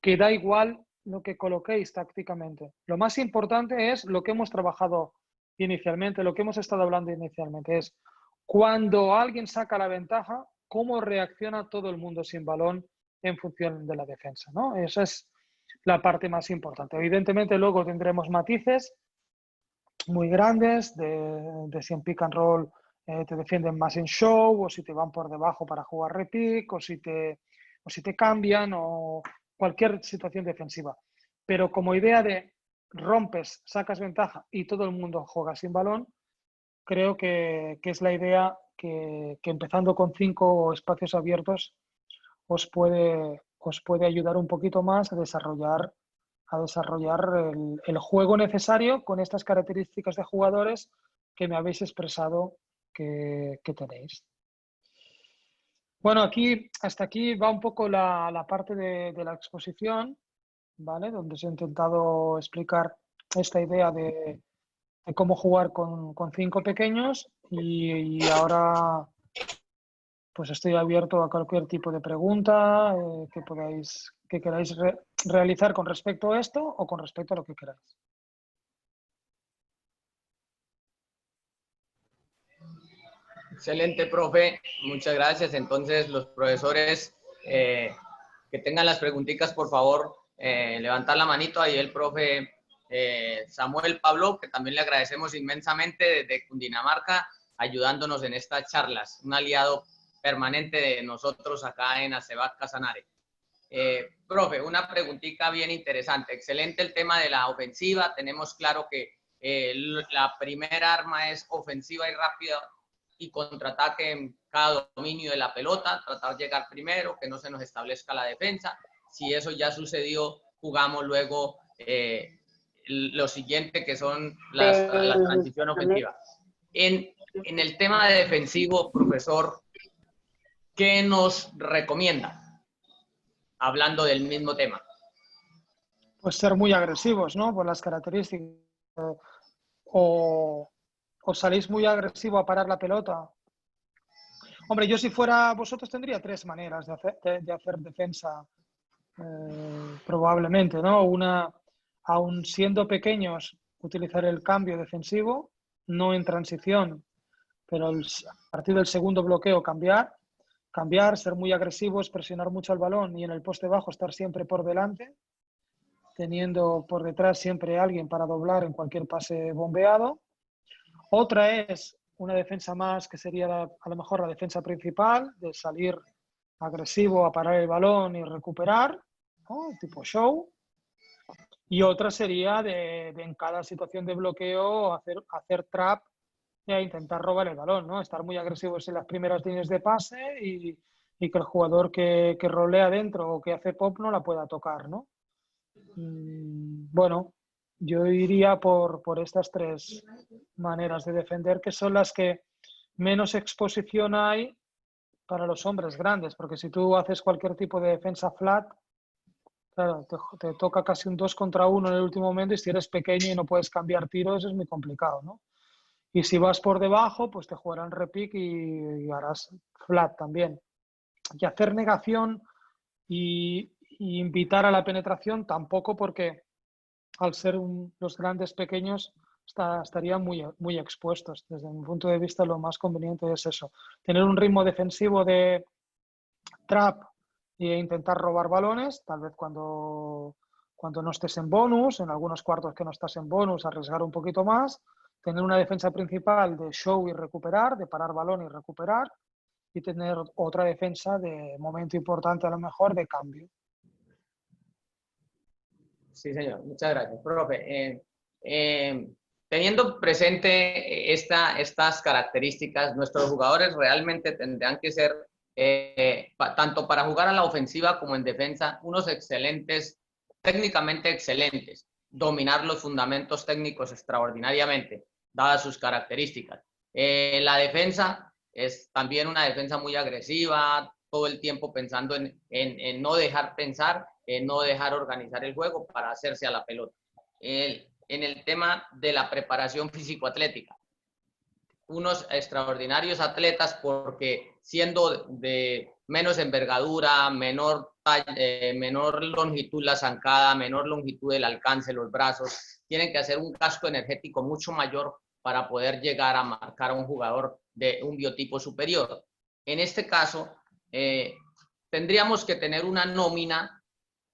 que da igual lo que coloquéis tácticamente. Lo más importante es lo que hemos trabajado inicialmente, lo que hemos estado hablando inicialmente, es cuando alguien saca la ventaja, cómo reacciona todo el mundo sin balón en función de la defensa, ¿no? Esa es la parte más importante. Evidentemente luego tendremos matices muy grandes de si en pick and roll te defienden más en show, o si te van por debajo para jugar repick, o si te cambian, o cualquier situación defensiva. Pero como idea de rompes, sacas ventaja y todo el mundo juega sin balón, creo que es la idea que empezando con 5 espacios abiertos os puede ayudar un poquito más a desarrollar el juego necesario con estas características de jugadores que me habéis expresado que tenéis. Bueno, hasta aquí va un poco la parte de la exposición, ¿vale? Donde os he intentado explicar esta idea de cómo jugar con 5 pequeños, y ahora pues estoy abierto a cualquier tipo de pregunta que queráis realizar con respecto a esto o con respecto a lo que queráis. Excelente, profe. Muchas gracias. Entonces, los profesores que tengan las preguntitas, por favor, levantar la manito. Ahí el profe Samuel Pablo, que también le agradecemos inmensamente desde Cundinamarca, ayudándonos en estas charlas. Un aliado permanente de nosotros acá en ACEBAC Casanare. Profe, una preguntita bien interesante. Excelente el tema de la ofensiva. Tenemos claro que la primera arma es ofensiva y rápida y contraataque en cada dominio de la pelota, tratar de llegar primero, que no se nos establezca la defensa. Si eso ya sucedió, jugamos luego lo siguiente, que son la transición ofensiva. En el tema de defensivo, profesor, ¿qué nos recomienda? Hablando del mismo tema. Pues ser muy agresivos, ¿no? Por las características o salís muy agresivo a parar la pelota. Hombre, yo si fuera vosotros tendría 3 maneras de hacer defensa, probablemente, ¿no? Una, aun siendo pequeños, utilizar el cambio defensivo, no en transición, pero a partir del segundo bloqueo cambiar, ser muy agresivos, presionar mucho el balón y en el poste bajo estar siempre por delante, teniendo por detrás siempre alguien para doblar en cualquier pase bombeado. Otra es una defensa más que sería a lo mejor la defensa principal, de salir agresivo a parar el balón y recuperar, ¿no? Tipo show. Y otra sería de en cada situación de bloqueo hacer trap e intentar robar el balón, ¿no? Estar muy agresivos en las primeras líneas de pase y que el jugador que rolea dentro o que hace pop no la pueda tocar, ¿no? Bueno, yo iría por estas 3 maneras de defender, que son las que menos exposición hay para los hombres grandes, porque si tú haces cualquier tipo de defensa flat, claro, te toca casi un 2 contra 1 en el último momento y si eres pequeño y no puedes cambiar tiros es muy complicado, ¿no? Y si vas por debajo, pues te jugarán repick y harás flat también. Y hacer negación y invitar a la penetración tampoco, porque al ser los grandes pequeños estarían muy expuestos. Desde mi punto de vista lo más conveniente es eso, tener un ritmo defensivo de trap e intentar robar balones, tal vez cuando no estés en bonus, en algunos cuartos que no estás en bonus, arriesgar un poquito más, tener una defensa principal de show y recuperar, de parar balón y recuperar, y tener otra defensa de momento importante a lo mejor de cambio. Sí, señor. Muchas gracias, profe. Teniendo presente estas características, nuestros jugadores realmente tendrán que ser, tanto para jugar a la ofensiva como en defensa, unos excelentes, técnicamente excelentes, dominar los fundamentos técnicos extraordinariamente, dadas sus características. La defensa es también una defensa muy agresiva, todo el tiempo pensando en no dejar pensar, no dejar organizar el juego para hacerse a la pelota. En el tema de la preparación físico-atlética, unos extraordinarios atletas porque siendo de menos envergadura, menor longitud la zancada, menor longitud del alcance, los brazos, tienen que hacer un gasto energético mucho mayor para poder llegar a marcar a un jugador de un biotipo superior. En este caso, tendríamos que tener una nómina,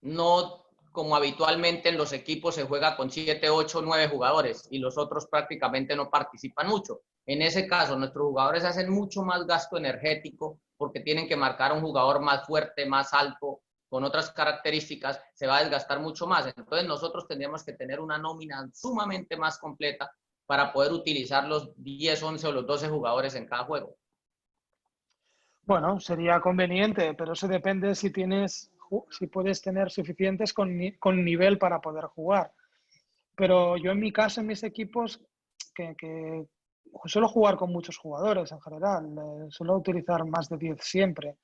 no como habitualmente en los equipos se juega con 7, 8, 9 jugadores y los otros prácticamente no participan mucho. En ese caso, nuestros jugadores hacen mucho más gasto energético porque tienen que marcar a un jugador más fuerte, más alto, con otras características, se va a desgastar mucho más. Entonces nosotros tendríamos que tener una nómina sumamente más completa para poder utilizar los 10, 11 o los 12 jugadores en cada juego. Bueno, sería conveniente, pero eso depende si puedes tener suficientes con nivel para poder jugar. Pero yo en mi caso, en mis equipos, que suelo jugar con muchos jugadores en general, suelo utilizar más de 10 siempre.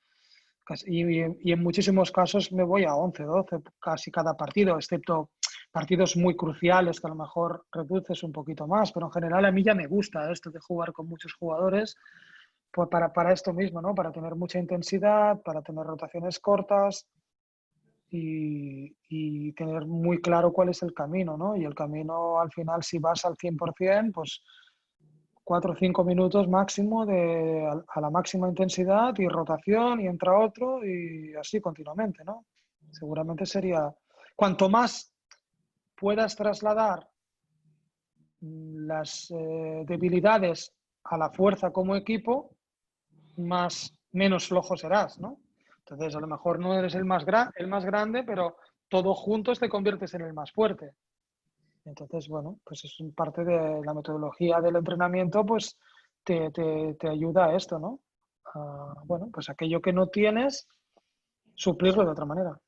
Y en muchísimos casos me voy a 11, 12 casi cada partido, excepto partidos muy cruciales que a lo mejor reduces un poquito más, pero en general a mí ya me gusta esto de jugar con muchos jugadores, pues para esto mismo, ¿no? Para tener mucha intensidad, para tener rotaciones cortas y tener muy claro cuál es el camino, ¿no? Y el camino al final, si vas al 100%, pues 4 o 5 minutos máximo a la máxima intensidad y rotación y entra otro y así continuamente, ¿no? Seguramente sería... Cuanto más puedas trasladar las debilidades a la fuerza como equipo, menos flojo serás, ¿no? Entonces, a lo mejor no eres el más grande, pero todos juntos te conviertes en el más fuerte. Entonces, bueno, pues es parte de la metodología del entrenamiento, pues te ayuda a esto, ¿no? Bueno, pues aquello que no tienes, suplirlo de otra manera.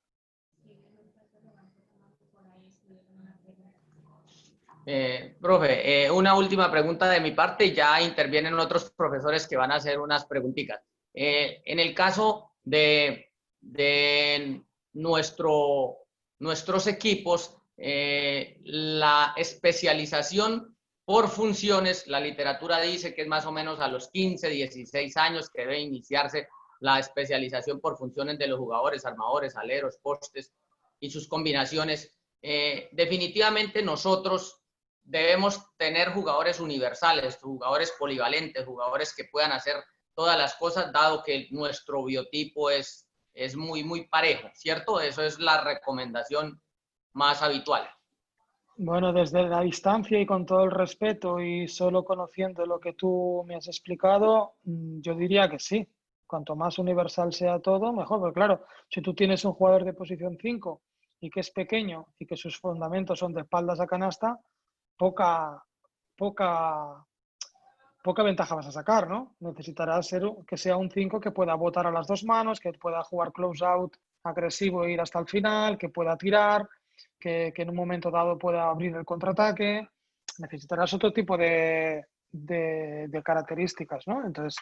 Profe, una última pregunta de mi parte, ya intervienen otros profesores que van a hacer unas preguntitas. En el caso de nuestros equipos, la especialización por funciones. La literatura dice que es más o menos a los 15, 16 años que debe iniciarse la especialización por funciones de los jugadores, armadores, aleros, postes y sus combinaciones. Definitivamente nosotros debemos tener jugadores universales, jugadores polivalentes, jugadores que puedan hacer todas las cosas, dado que nuestro biotipo es muy parejo, ¿cierto? Eso es la recomendación más habitual. Bueno, desde la distancia y con todo el respeto y solo conociendo lo que tú me has explicado, yo diría que sí. Cuanto más universal sea todo, mejor. Porque claro, si tú tienes un jugador de posición 5 y que es pequeño y que sus fundamentos son de espaldas a canasta, poca ventaja vas a sacar, ¿no? Necesitarás que sea un 5 que pueda botar a las dos manos, que pueda jugar close out agresivo e ir hasta el final, que pueda tirar, que en un momento dado pueda abrir el contraataque. Necesitarás otro tipo de características, ¿no? Entonces,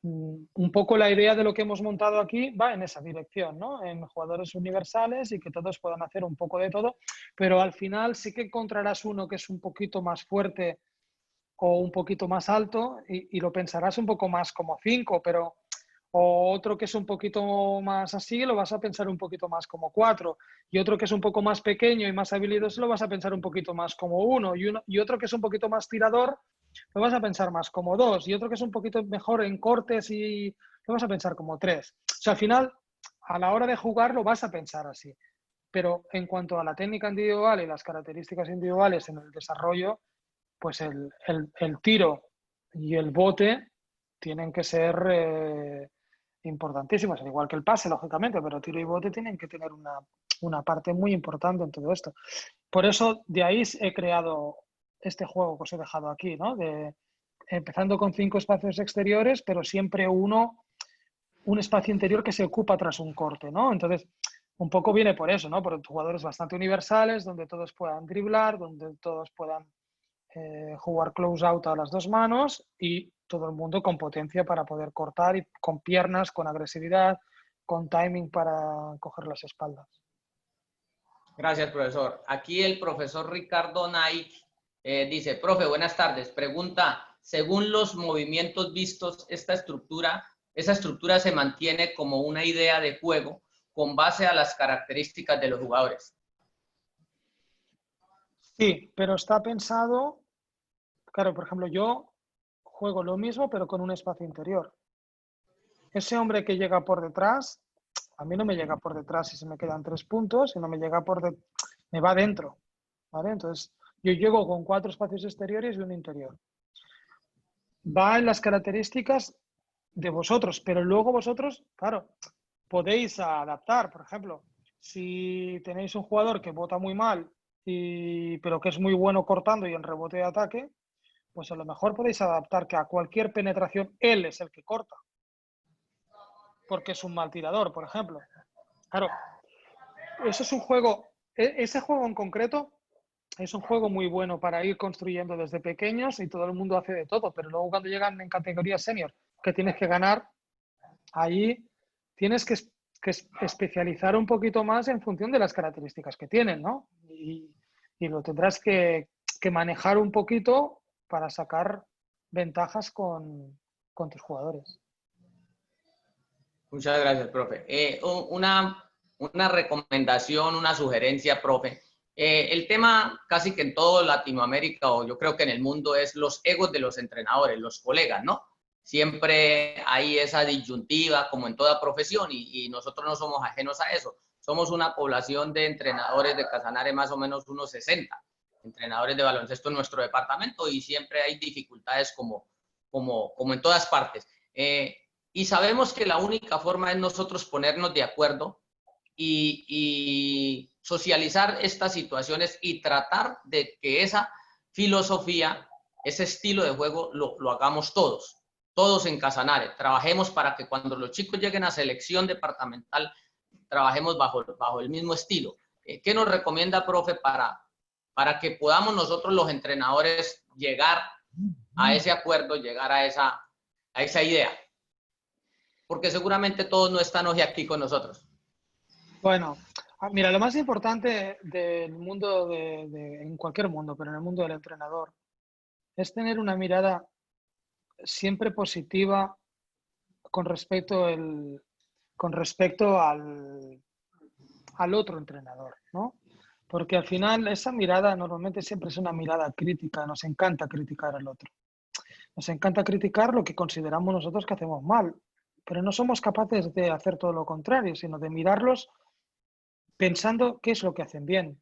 un poco la idea de lo que hemos montado aquí va en esa dirección, ¿no? En jugadores universales y que todos puedan hacer un poco de todo, pero al final sí que encontrarás uno que es un poquito más fuerte o un poquito más alto y lo pensarás un poco más como 5, pero o otro que es un poquito más así lo vas a pensar un poquito más como 4, y otro que es un poco más pequeño y más habilidoso lo vas a pensar un poquito más como 1, y otro que es un poquito más tirador lo vas a pensar más como 2, y otro que es un poquito mejor en cortes y lo vas a pensar como 3. O sea, al final, a la hora de jugar lo vas a pensar así. Pero en cuanto a la técnica individual y las características individuales en el desarrollo, pues el tiro y el bote tienen que ser importantísimos, al igual que el pase, lógicamente, pero tiro y bote tienen que tener una parte muy importante en todo esto. Por eso, de ahí he creado este juego que os he dejado aquí, ¿no? Empezando con 5 espacios exteriores, pero siempre un espacio interior que se ocupa tras un corte, ¿no? Entonces, un poco viene por eso, ¿no? Por jugadores bastante universales, donde todos puedan driblar, donde todos puedan jugar close out a las dos manos y todo el mundo con potencia para poder cortar y con piernas, con agresividad, con timing para coger las espaldas. Gracias, profesor. Aquí el profesor Ricardo Naik dice, profe, buenas tardes. Pregunta, según los movimientos vistos, esa estructura se mantiene como una idea de juego con base a las características de los jugadores. Sí, pero está pensado, claro, por ejemplo, yo juego lo mismo, pero con un espacio interior. Ese hombre que llega por detrás, a mí no me llega por detrás si se me quedan 3 puntos, si no me llega me va dentro, ¿vale? Entonces, yo llego con 4 espacios exteriores y un interior. Va en las características de vosotros, pero luego vosotros, claro, podéis adaptar. Por ejemplo, si tenéis un jugador que bota muy mal, pero que es muy bueno cortando y en rebote de ataque, pues a lo mejor podéis adaptar que a cualquier penetración él es el que corta, porque es un mal tirador, por ejemplo. Claro, eso es un juego, ese juego en concreto es un juego muy bueno para ir construyendo desde pequeños y todo el mundo hace de todo, pero luego cuando llegan en categoría senior, que tienes que ganar, ahí tienes que especializar un poquito más en función de las características que tienen, ¿no? Y lo tendrás que manejar un poquito para sacar ventajas con tus jugadores. Muchas gracias, profe. Una recomendación, una sugerencia, profe. El tema casi que en todo Latinoamérica, o yo creo que en el mundo, es los egos de los entrenadores, los colegas, ¿no? Siempre hay esa disyuntiva, como en toda profesión, y nosotros no somos ajenos a eso. Somos una población de entrenadores de Casanare, más o menos unos 60 entrenadores de baloncesto en nuestro departamento, y siempre hay dificultades como en todas partes. Y sabemos que la única forma es nosotros ponernos de acuerdo y socializar estas situaciones y tratar de que esa filosofía, ese estilo de juego lo hagamos todos en Casanare. Trabajemos para que cuando los chicos lleguen a selección departamental, trabajemos bajo el mismo estilo. ¿Qué nos recomienda, profe, para que podamos nosotros los entrenadores llegar a ese acuerdo, llegar a esa idea? Porque seguramente todos no están hoy aquí con nosotros. Bueno, mira, lo más importante del mundo, en cualquier mundo, pero en el mundo del entrenador, es tener una mirada siempre positiva con respecto al otro entrenador, ¿no? Porque al final esa mirada normalmente siempre es una mirada crítica, nos encanta criticar al otro. Nos encanta criticar lo que consideramos nosotros que hacemos mal, pero no somos capaces de hacer todo lo contrario, sino de mirarlos pensando qué es lo que hacen bien.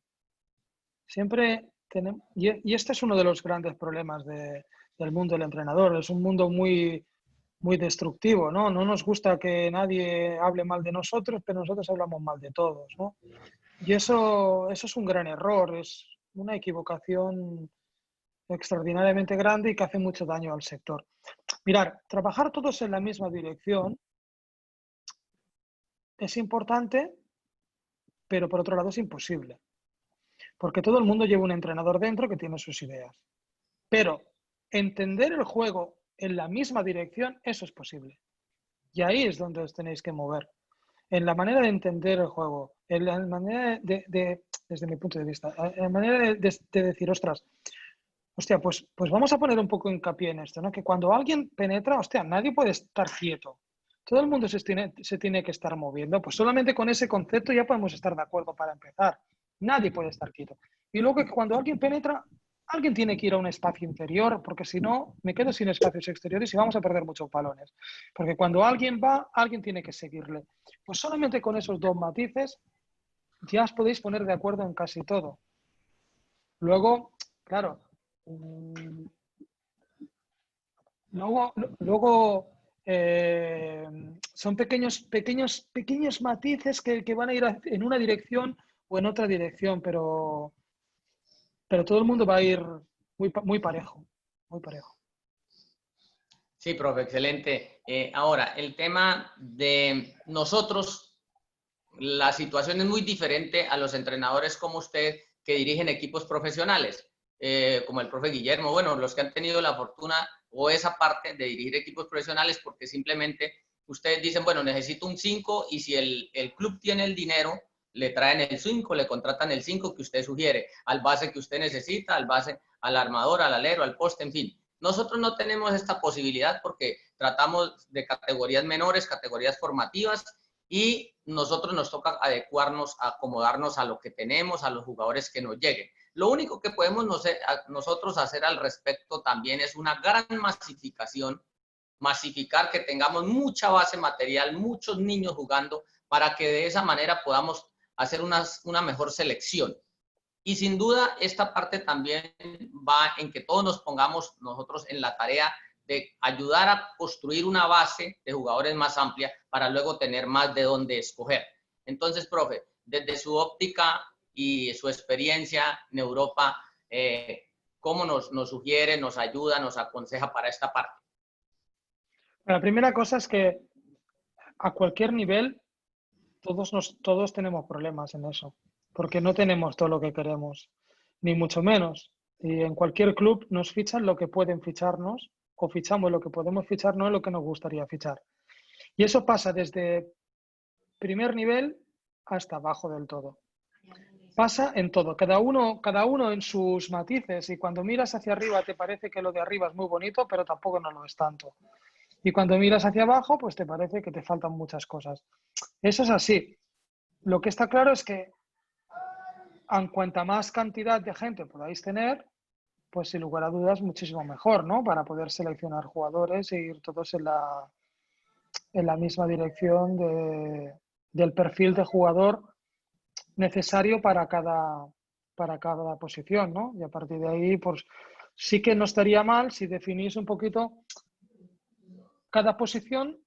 Siempre tenemos, y este es uno de los grandes problemas del mundo del entrenador, es un mundo muy, muy destructivo, ¿no? No nos gusta que nadie hable mal de nosotros, pero nosotros hablamos mal de todos, ¿no? Y eso es un gran error, es una equivocación extraordinariamente grande y que hace mucho daño al sector. Mirar, trabajar todos en la misma dirección es importante, pero por otro lado es imposible. Porque todo el mundo lleva un entrenador dentro que tiene sus ideas. Pero entender el juego en la misma dirección, eso es posible. Y ahí es donde os tenéis que mover. En la manera de entender el juego, en la manera desde mi punto de vista, en la manera de decir, ostras, hostia, pues vamos a poner un poco hincapié en esto, ¿no? Que cuando alguien penetra, hostia, nadie puede estar quieto. Todo el mundo se tiene que estar moviendo. Pues solamente con ese concepto ya podemos estar de acuerdo para empezar. Nadie puede estar quieto. Y luego que cuando alguien penetra, alguien tiene que ir a un espacio interior, porque si no, me quedo sin espacios exteriores y vamos a perder muchos balones. Porque cuando alguien va, alguien tiene que seguirle. Pues solamente con esos dos matices ya os podéis poner de acuerdo en casi todo. Luego, claro, luego son pequeños matices que van a ir en una dirección o en otra dirección, pero todo el mundo va a ir muy parejo, muy parejo. Sí, profe, excelente. Ahora, el tema de nosotros, la situación es muy diferente a los entrenadores como usted que dirigen equipos profesionales, como el profe Guillermo, bueno, los que han tenido la fortuna o esa parte de dirigir equipos profesionales, porque simplemente ustedes dicen, bueno, necesito un 5 y si el club tiene el dinero, le traen el 5, le contratan el 5 que usted sugiere, al base que usted necesita, al base, al armador, al alero, al poste, en fin. Nosotros no tenemos esta posibilidad porque tratamos de categorías menores, categorías formativas, y nosotros nos toca adecuarnos, acomodarnos a lo que tenemos, a los jugadores que nos lleguen. Lo único que podemos nosotros hacer al respecto también es una gran masificar que tengamos mucha base material, muchos niños jugando, para que de esa manera podamos hacer una mejor selección. Y sin duda esta parte también va en que todos nos pongamos nosotros en la tarea de ayudar a construir una base de jugadores más amplia para luego tener más de dónde escoger. Entonces, profe, desde su óptica y su experiencia en Europa, ¿cómo nos sugiere, nos ayuda, nos aconseja para esta parte? La primera cosa es que a cualquier nivel todos tenemos problemas en eso, porque no tenemos todo lo que queremos, ni mucho menos. Y en cualquier club nos fichan lo que pueden ficharnos, o fichamos lo que podemos fichar, no lo que nos gustaría fichar. Y eso pasa desde primer nivel hasta abajo del todo. Pasa en todo, cada uno en sus matices, y cuando miras hacia arriba te parece que lo de arriba es muy bonito, pero tampoco no lo es tanto. Y cuando miras hacia abajo, pues te parece que te faltan muchas cosas. Eso es así. Lo que está claro es que en cuanta más cantidad de gente podáis tener, pues sin lugar a dudas muchísimo mejor, ¿no? Para poder seleccionar jugadores e ir todos en la misma dirección del perfil de jugador necesario para cada posición, ¿no? Y a partir de ahí, pues sí que no estaría mal si definís un poquito cada posición,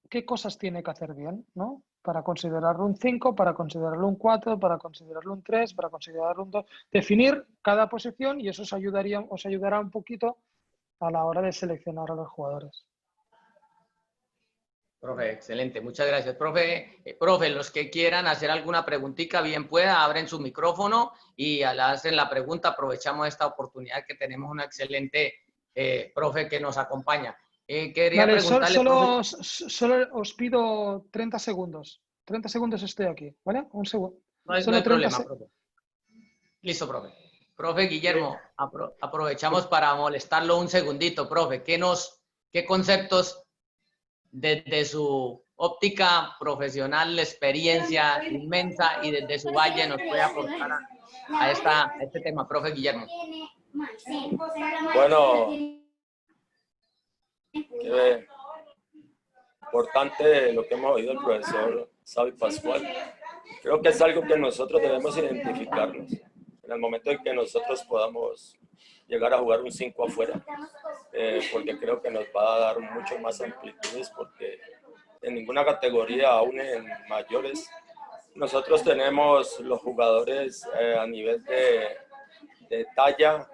qué cosas tiene que hacer bien, ¿no? Para considerarlo un 5, para considerarlo un 4, para considerarlo un 3, para considerarlo un 2. Definir cada posición y eso os ayudará un poquito a la hora de seleccionar a los jugadores. Profe, excelente, muchas gracias. Profe, los que quieran hacer alguna preguntita, bien pueda, abren su micrófono y al hacer la pregunta aprovechamos esta oportunidad que tenemos una excelente profe que nos acompaña. Quería preguntarle, solo os pido 30 segundos. 30 segundos estoy aquí, ¿vale? Un segundo. No hay problema, profe. Listo, profe. Profe Guillermo, aprovechamos para molestarlo un segundito, profe. ¿Qué conceptos desde su óptica profesional, la experiencia inmensa y desde su valle nos puede aportar a este tema, profe Guillermo? Bueno, importante lo que hemos oído del profesor Xavi Pascual. Creo que es algo que nosotros debemos identificarnos. En el momento en que nosotros podamos llegar a jugar un 5 afuera, porque creo que nos va a dar mucho más amplitudes, porque en ninguna categoría, aún en mayores, nosotros tenemos los jugadores a nivel de talla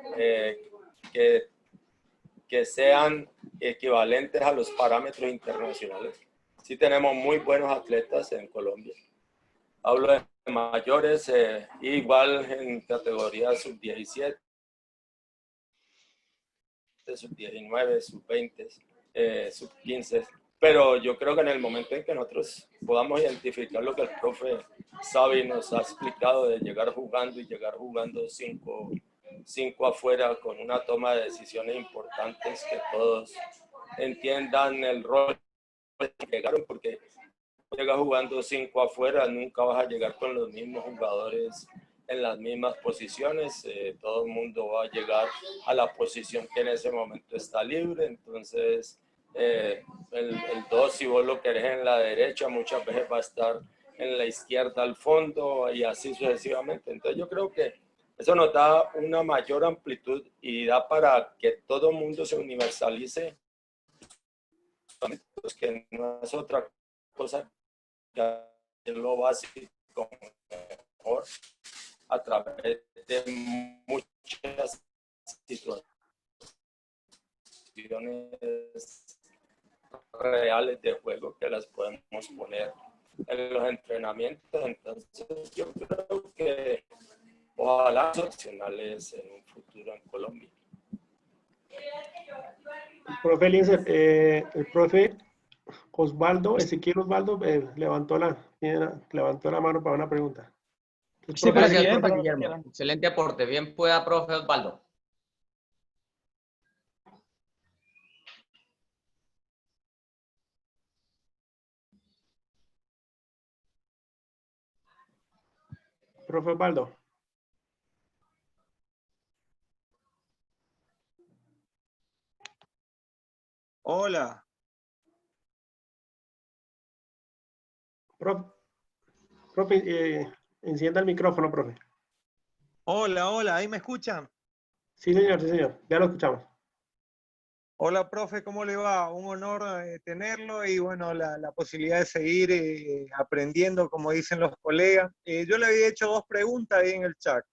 que sean equivalentes a los parámetros internacionales. Sí tenemos muy buenos atletas en Colombia. Hablo de mayores, igual en categorías sub-17, sub-19, sub-20, sub-15. Pero yo creo que en el momento en que nosotros podamos identificar lo que el profe Xavi nos ha explicado de llegar jugando y llegar jugando cinco afuera con una toma de decisiones importantes, que todos entiendan el rol que llegaron, porque llegas jugando 5 afuera, nunca vas a llegar con los mismos jugadores en las mismas posiciones, todo el mundo va a llegar a la posición que en ese momento está libre. Entonces el 2, si vos lo querés en la derecha, muchas veces va a estar en la izquierda al fondo y así sucesivamente. Entonces yo creo que eso nos da una mayor amplitud y da para que todo el mundo se universalice, que no es otra cosa que lo básico mejor a través de muchas situaciones reales de juego que las podemos poner en los entrenamientos. Entonces yo creo que ojalá opcionales en un futuro en Colombia. Profe Lincer, el profe Osvaldo, Ezequiel Osvaldo, levantó la mano para una pregunta. Entonces, Sí, por aquí, Gracias, profe para lo que Guillermo. quieran. Excelente aporte. Bien pueda, profe Osvaldo. profe Osvaldo. Hola, Profe, encienda el micrófono, profe. hola, ¿ahí me escuchan? Sí, señor, ya lo escuchamos. Hola, profe, ¿cómo le va? Un honor tenerlo y bueno, la posibilidad de seguir aprendiendo, como dicen los colegas. Yo le había hecho 2 preguntas ahí en el chat.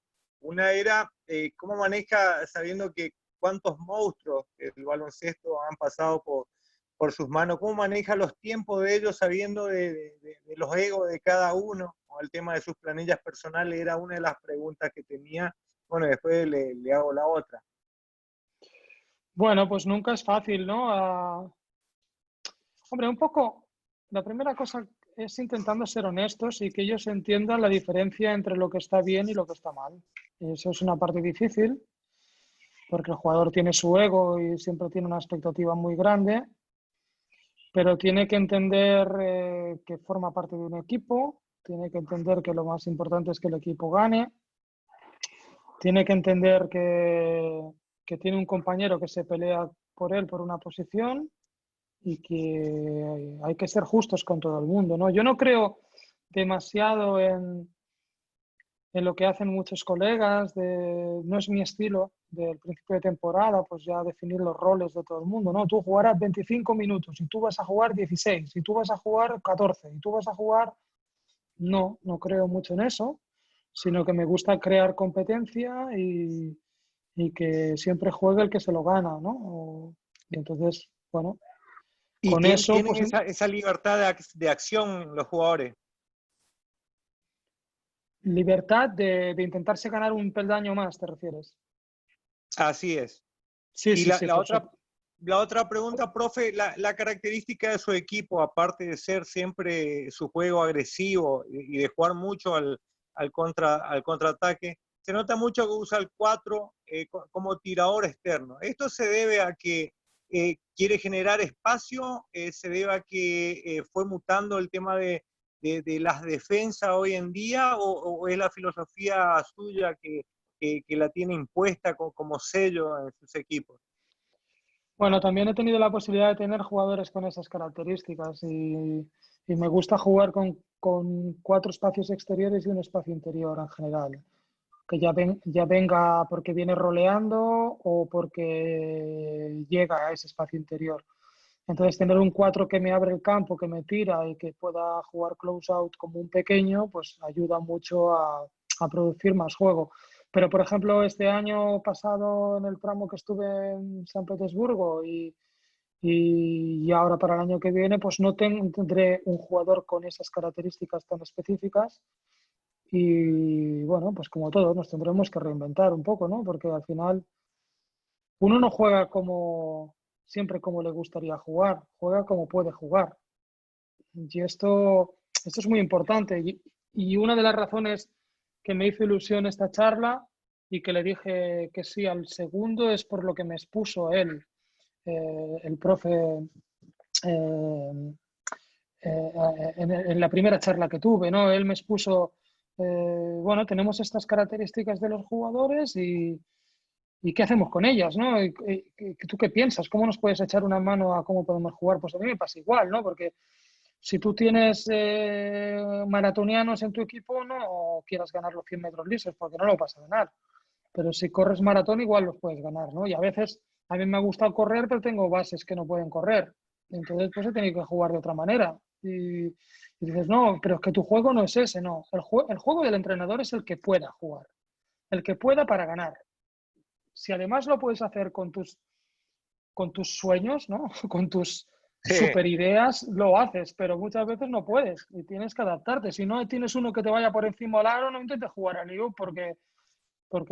Una era, ¿cómo maneja, sabiendo que cuántos monstruos del baloncesto han pasado por sus manos, cómo maneja los tiempos de ellos sabiendo de los egos de cada uno? O el tema de sus planillas personales era una de las preguntas que tenía. Bueno, después le hago la otra. Bueno, pues nunca es fácil, ¿no? Hombre, un poco, la primera cosa es intentando ser honestos y que ellos entiendan la diferencia entre lo que está bien y lo que está mal. Eso es una parte difícil, porque el jugador tiene su ego y siempre tiene una expectativa muy grande, pero tiene que entender que forma parte de un equipo, tiene que entender que lo más importante es que el equipo gane, tiene que entender que tiene un compañero que se pelea por él por una posición y que hay que ser justos con todo el mundo, ¿no? Yo no creo demasiado en lo que hacen muchos colegas, no es mi estilo del principio de temporada, pues ya definir los roles de todo el mundo, ¿no? Tú jugarás 25 minutos y tú vas a jugar 16, y tú vas a jugar 14, y tú vas a jugar... No creo mucho en eso, sino que me gusta crear competencia y que siempre juegue el que se lo gana, ¿no? Y entonces, bueno, Y con eso, tienen pues, esa libertad de acción los jugadores. libertad de intentarse ganar un peldaño más, ¿te refieres? Así es. Sí, Y sí, sí. la otra pregunta, profe, la característica de su equipo, aparte de ser siempre su juego agresivo y de jugar mucho al contraataque, se nota mucho que usa el 4 como tirador externo. ¿Esto se debe a que quiere generar espacio? ¿Se debe a que fue mutando el tema de las defensas hoy en día? ¿O es la filosofía suya que la tiene impuesta como sello en sus equipos? Bueno, también he tenido la posibilidad de tener jugadores con esas características y me gusta jugar con 4 espacios exteriores y un espacio interior en general. Que ya venga porque viene roleando o porque llega a ese espacio interior. Entonces, tener un 4 que me abre el campo, que me tira y que pueda jugar close out como un pequeño, pues ayuda mucho a producir más juego. Pero, por ejemplo, este año pasado en el tramo que estuve en San Petersburgo y ahora para el año que viene, pues no tendré un jugador con esas características tan específicas y bueno, pues como todo, nos tendremos que reinventar un poco, ¿no? Porque al final uno no juega siempre como le gustaría jugar, juega como puede jugar. Y esto es muy importante. Y una de las razones que me hizo ilusión esta charla y que le dije que sí al segundo es por lo que me expuso él, el profe, en la primera charla que tuve, ¿no? Él me expuso, bueno, tenemos estas características de los jugadores y ¿qué hacemos con ellas, no? ¿Tú qué piensas? ¿Cómo nos puedes echar una mano a cómo podemos jugar? Pues a mí me pasa igual, ¿no? Porque si tú tienes maratonianos en tu equipo, no quieras ganar los 100 metros lisos, porque no lo vas a ganar. Pero si corres maratón, igual los puedes ganar, ¿no? Y a veces a mí me ha gustado correr, pero tengo bases que no pueden correr. Entonces, pues he tenido que jugar de otra manera. Y dices, no, pero es que tu juego no es ese, no. El juego del entrenador es el que pueda jugar. El que pueda para ganar. Si además lo puedes hacer con tus sueños, ¿no? Con tus super ideas, lo haces, pero muchas veces no puedes y tienes que adaptarte. Si no tienes uno que te vaya por encima al aro, no intentes jugar al lío porque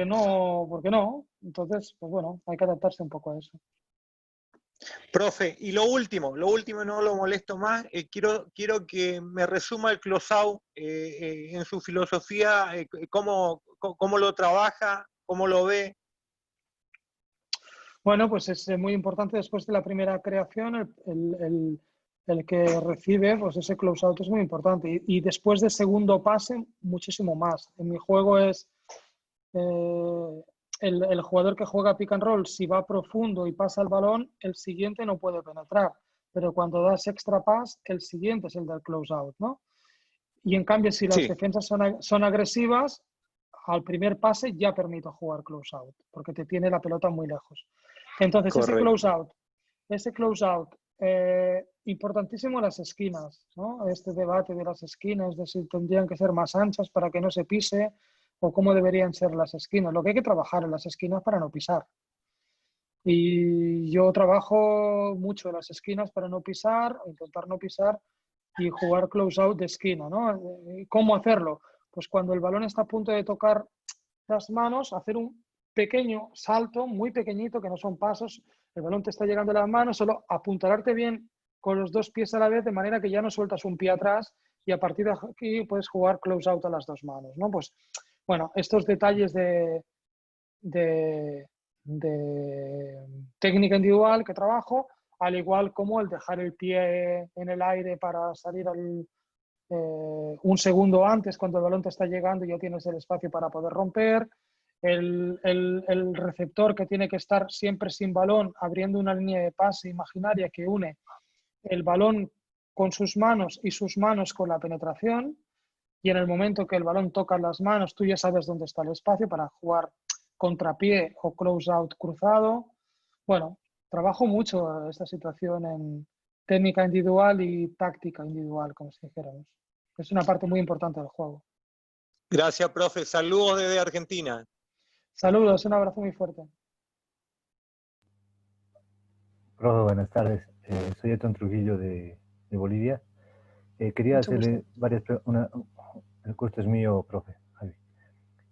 no. Entonces, pues bueno, hay que adaptarse un poco a eso. Profe, y lo último, no lo molesto más, quiero que me resuma el closeout en su filosofía, cómo lo trabaja, cómo lo ve. Bueno, pues es muy importante después de la primera creación, el que recibe, pues ese closeout es muy importante. Y después del segundo pase, muchísimo más. En mi juego es el jugador que juega pick and roll, si va profundo y pasa el balón, el siguiente no puede penetrar. Pero cuando das extra pass, el siguiente es el del closeout, ¿no? Y en cambio, si las defensas son agresivas, al primer pase ya permito jugar closeout, porque te tiene la pelota muy lejos. Entonces, correcto. ese closeout, importantísimo las esquinas, ¿no? Este debate de las esquinas, de si tendrían que ser más anchas para que no se pise, o cómo deberían ser las esquinas. Lo que hay que trabajar en las esquinas para no pisar. Y yo trabajo mucho en las esquinas para no pisar, intentar no pisar y jugar close out de esquina, ¿no? ¿Cómo hacerlo? Pues cuando el balón está a punto de tocar las manos, hacer un pequeño salto, muy pequeñito, que no son pasos, el balón te está llegando a las manos, solo apuntalarte bien con los 2 pies a la vez, de manera que ya no sueltas un pie atrás y a partir de aquí puedes jugar close out a las 2 manos, ¿no? Pues bueno, estos detalles de técnica individual que trabajo, al igual como el dejar el pie en el aire para salir un segundo antes cuando el balón te está llegando y ya tienes el espacio para poder romper, el receptor que tiene que estar siempre sin balón, abriendo una línea de pase imaginaria que une el balón con sus manos y sus manos con la penetración, y en el momento que el balón toca las manos, tú ya sabes dónde está el espacio para jugar contrapié o close out cruzado. Bueno, trabajo mucho esta situación en técnica individual y táctica individual, como si dijéramos. Es una parte muy importante del juego. Gracias, profe. Saludos desde Argentina. Saludos, un abrazo muy fuerte. Profe, buenas tardes. Soy Etón Trujillo de Bolivia. Quería hacerle varias preguntas. El curso es mío, profe.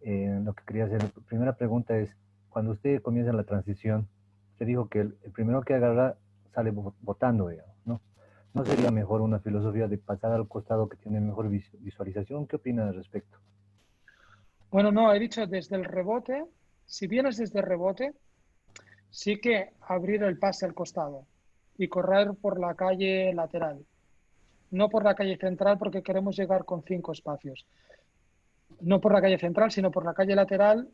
Lo que quería hacer, la primera pregunta es, cuando usted comienza la transición, usted dijo que el primero que agarra sale botando, digamos, ¿no? ¿No sería mejor una filosofía de pasar al costado que tiene mejor visualización? ¿Qué opina al respecto? Bueno, no, he dicho desde el rebote. Si vienes desde el rebote, sí que abrir el pase al costado y correr por la calle lateral. No por la calle central porque queremos llegar con 5 espacios. No por la calle central, sino por la calle lateral.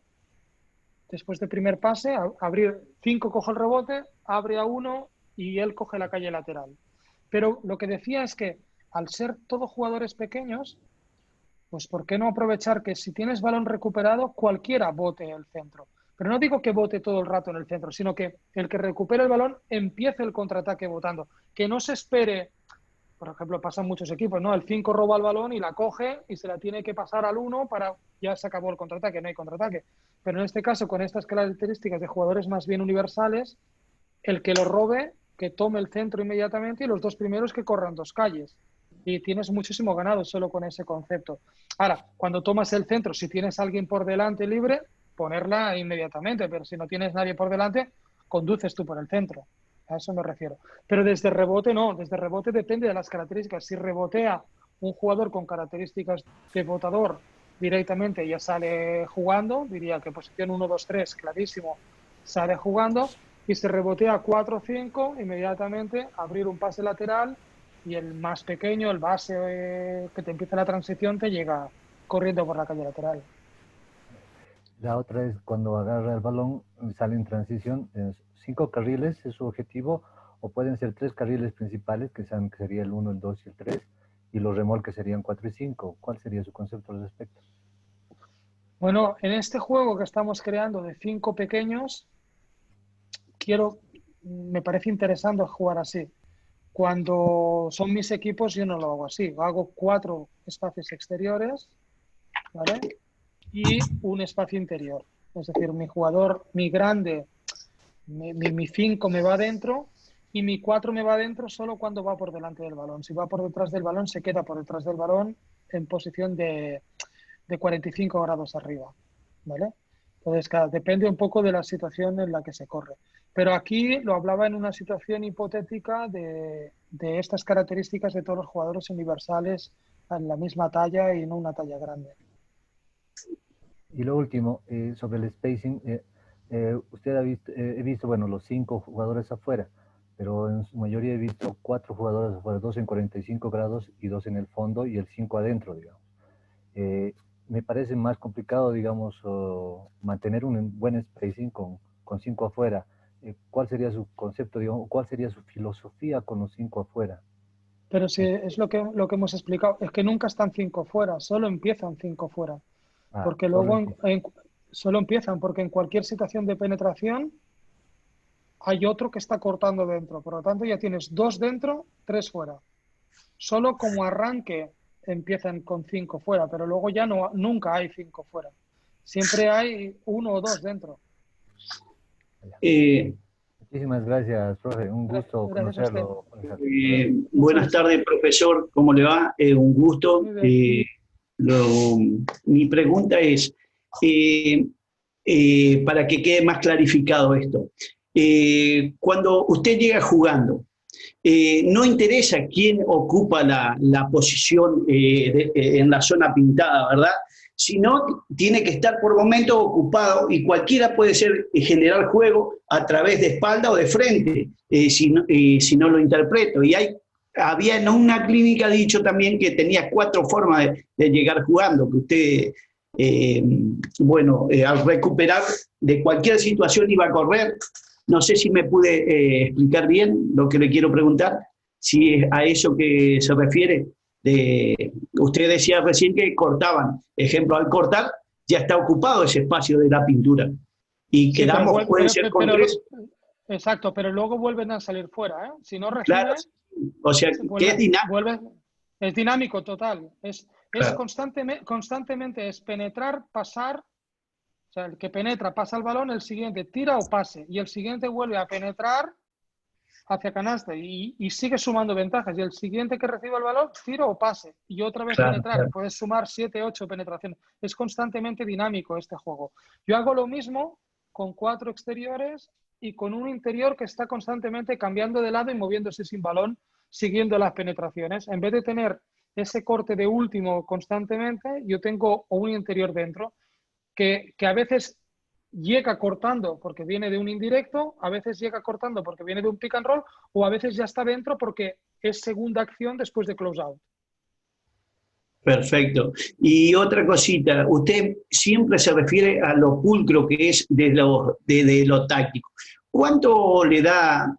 Después del primer pase, abrir 5, coge el rebote, abre a 1 y él coge la calle lateral. Pero lo que decía es que al ser todos jugadores pequeños, pues ¿por qué no aprovechar que si tienes balón recuperado, cualquiera bote el centro? Pero no digo que bote todo el rato en el centro, sino que el que recupere el balón empiece el contraataque botando. Que no se espere, por ejemplo, pasan muchos equipos, ¿no? El 5 roba el balón y la coge y se la tiene que pasar al 1 para ya se acabó el contraataque, no hay contraataque. Pero en este caso, con estas características de jugadores más bien universales, el que lo robe, que tome el centro inmediatamente y los 2 primeros que corran 2 calles. Y tienes muchísimo ganado solo con ese concepto. Ahora, cuando tomas el centro, si tienes a alguien por delante libre, ponerla inmediatamente, pero si no tienes nadie por delante, conduces tú por el centro. A eso me refiero. Pero desde rebote no, desde rebote depende de las características. Si rebotea un jugador con características de botador directamente ya sale jugando, diría que posición 1, 2, 3, clarísimo, sale jugando, y se rebotea 4 o 5, inmediatamente abrir un pase lateral y el más pequeño, el base que te empieza la transición, te llega corriendo por la calle lateral. La otra es cuando agarra el balón, sale en transición, 5 carriles es su objetivo, o pueden ser 3 carriles principales, que sería el 1, el 2 y el 3, y los remolques serían 4 y 5. ¿Cuál sería su concepto al respecto? Bueno, en este juego que estamos creando de 5 pequeños, me parece interesante jugar así. Cuando son mis equipos yo no lo hago así, hago 4 espacios exteriores, ¿vale? Y un espacio interior. Es decir, mi jugador, mi grande, mi 5 me va adentro y mi 4 me va adentro solo cuando va por delante del balón. Si va por detrás del balón, se queda por detrás del balón en posición de 45 grados arriba, ¿vale? Entonces, claro, depende un poco de la situación en la que se corre. Pero aquí lo hablaba en una situación hipotética de estas características de todos los jugadores universales en la misma talla y no una talla grande. Y lo último, sobre el spacing, usted ha visto, he visto, bueno, los 5 jugadores afuera, pero en su mayoría he visto 4 jugadores afuera, 2 en 45 grados y 2 en el fondo y el 5 adentro, digamos. Me parece más complicado, digamos, mantener un buen spacing con 5 afuera. ¿Cuál sería su concepto, digamos, cuál sería su filosofía con los 5 afuera? Pero si es lo que hemos explicado, es que nunca están 5 fuera, solo empiezan 5 fuera. Porque luego solo empiezan, porque en cualquier situación de penetración hay otro que está cortando dentro. Por lo tanto, ya tienes 2 dentro, 3 fuera. Solo como arranque empiezan con 5 fuera, pero luego ya nunca hay 5 fuera. Siempre hay 1 o 2 dentro. Muchísimas gracias, profe. Un gusto conocerlo. Buenas tardes, profesor. ¿Cómo le va? Un gusto. Mi pregunta es, para que quede más clarificado esto, cuando usted llega jugando, no interesa quién ocupa la posición en la zona pintada, ¿verdad? Sino tiene que estar por momentos ocupado y cualquiera puede generar juego a través de espalda o de frente, si no lo interpreto. Y había en una clínica dicho también que tenía 4 formas de llegar jugando, que usted, al recuperar de cualquier situación iba a correr. No sé si me pude explicar bien lo que le quiero preguntar, si es a eso que se refiere. Usted decía recién que cortaban. Ejemplo, al cortar ya está ocupado ese espacio de la pintura. Y quedamos, pueden ser con 3. Exacto, pero luego vuelven a salir fuera, ¿eh? Si no recibe, claro, o sea, que es dinámico. Es dinámico total. Es claro. Constantemente es penetrar, pasar. O sea, el que penetra pasa el balón, el siguiente tira o pase. Y el siguiente vuelve a penetrar hacia canasta y sigue sumando ventajas. Y el siguiente que reciba el balón, tira o pase. Y otra vez penetrar. Claro. Puedes sumar 7, 8 penetraciones. Es constantemente dinámico este juego. Yo hago lo mismo con 4 exteriores y con un interior que está constantemente cambiando de lado y moviéndose sin balón, siguiendo las penetraciones. En vez de tener ese corte de último constantemente, yo tengo un interior dentro. que a veces llega cortando porque viene de un indirecto, a veces llega cortando porque viene de un pick and roll, o a veces ya está dentro porque es segunda acción después de close out. Perfecto. Y otra cosita, usted siempre se refiere a lo pulcro que es de lo táctico. ¿Cuánto le da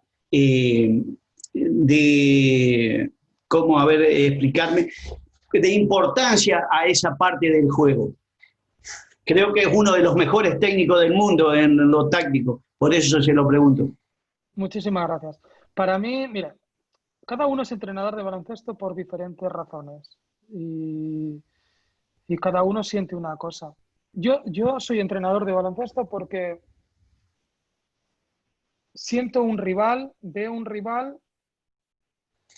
cómo, a ver, explicarme, de importancia a esa parte del juego? Creo que es uno de los mejores técnicos del mundo en lo táctico, por eso se lo pregunto. Muchísimas gracias. Para mí, mira, cada uno es entrenador de baloncesto por diferentes razones y cada uno siente una cosa. Yo soy entrenador de baloncesto porque siento un rival, veo un rival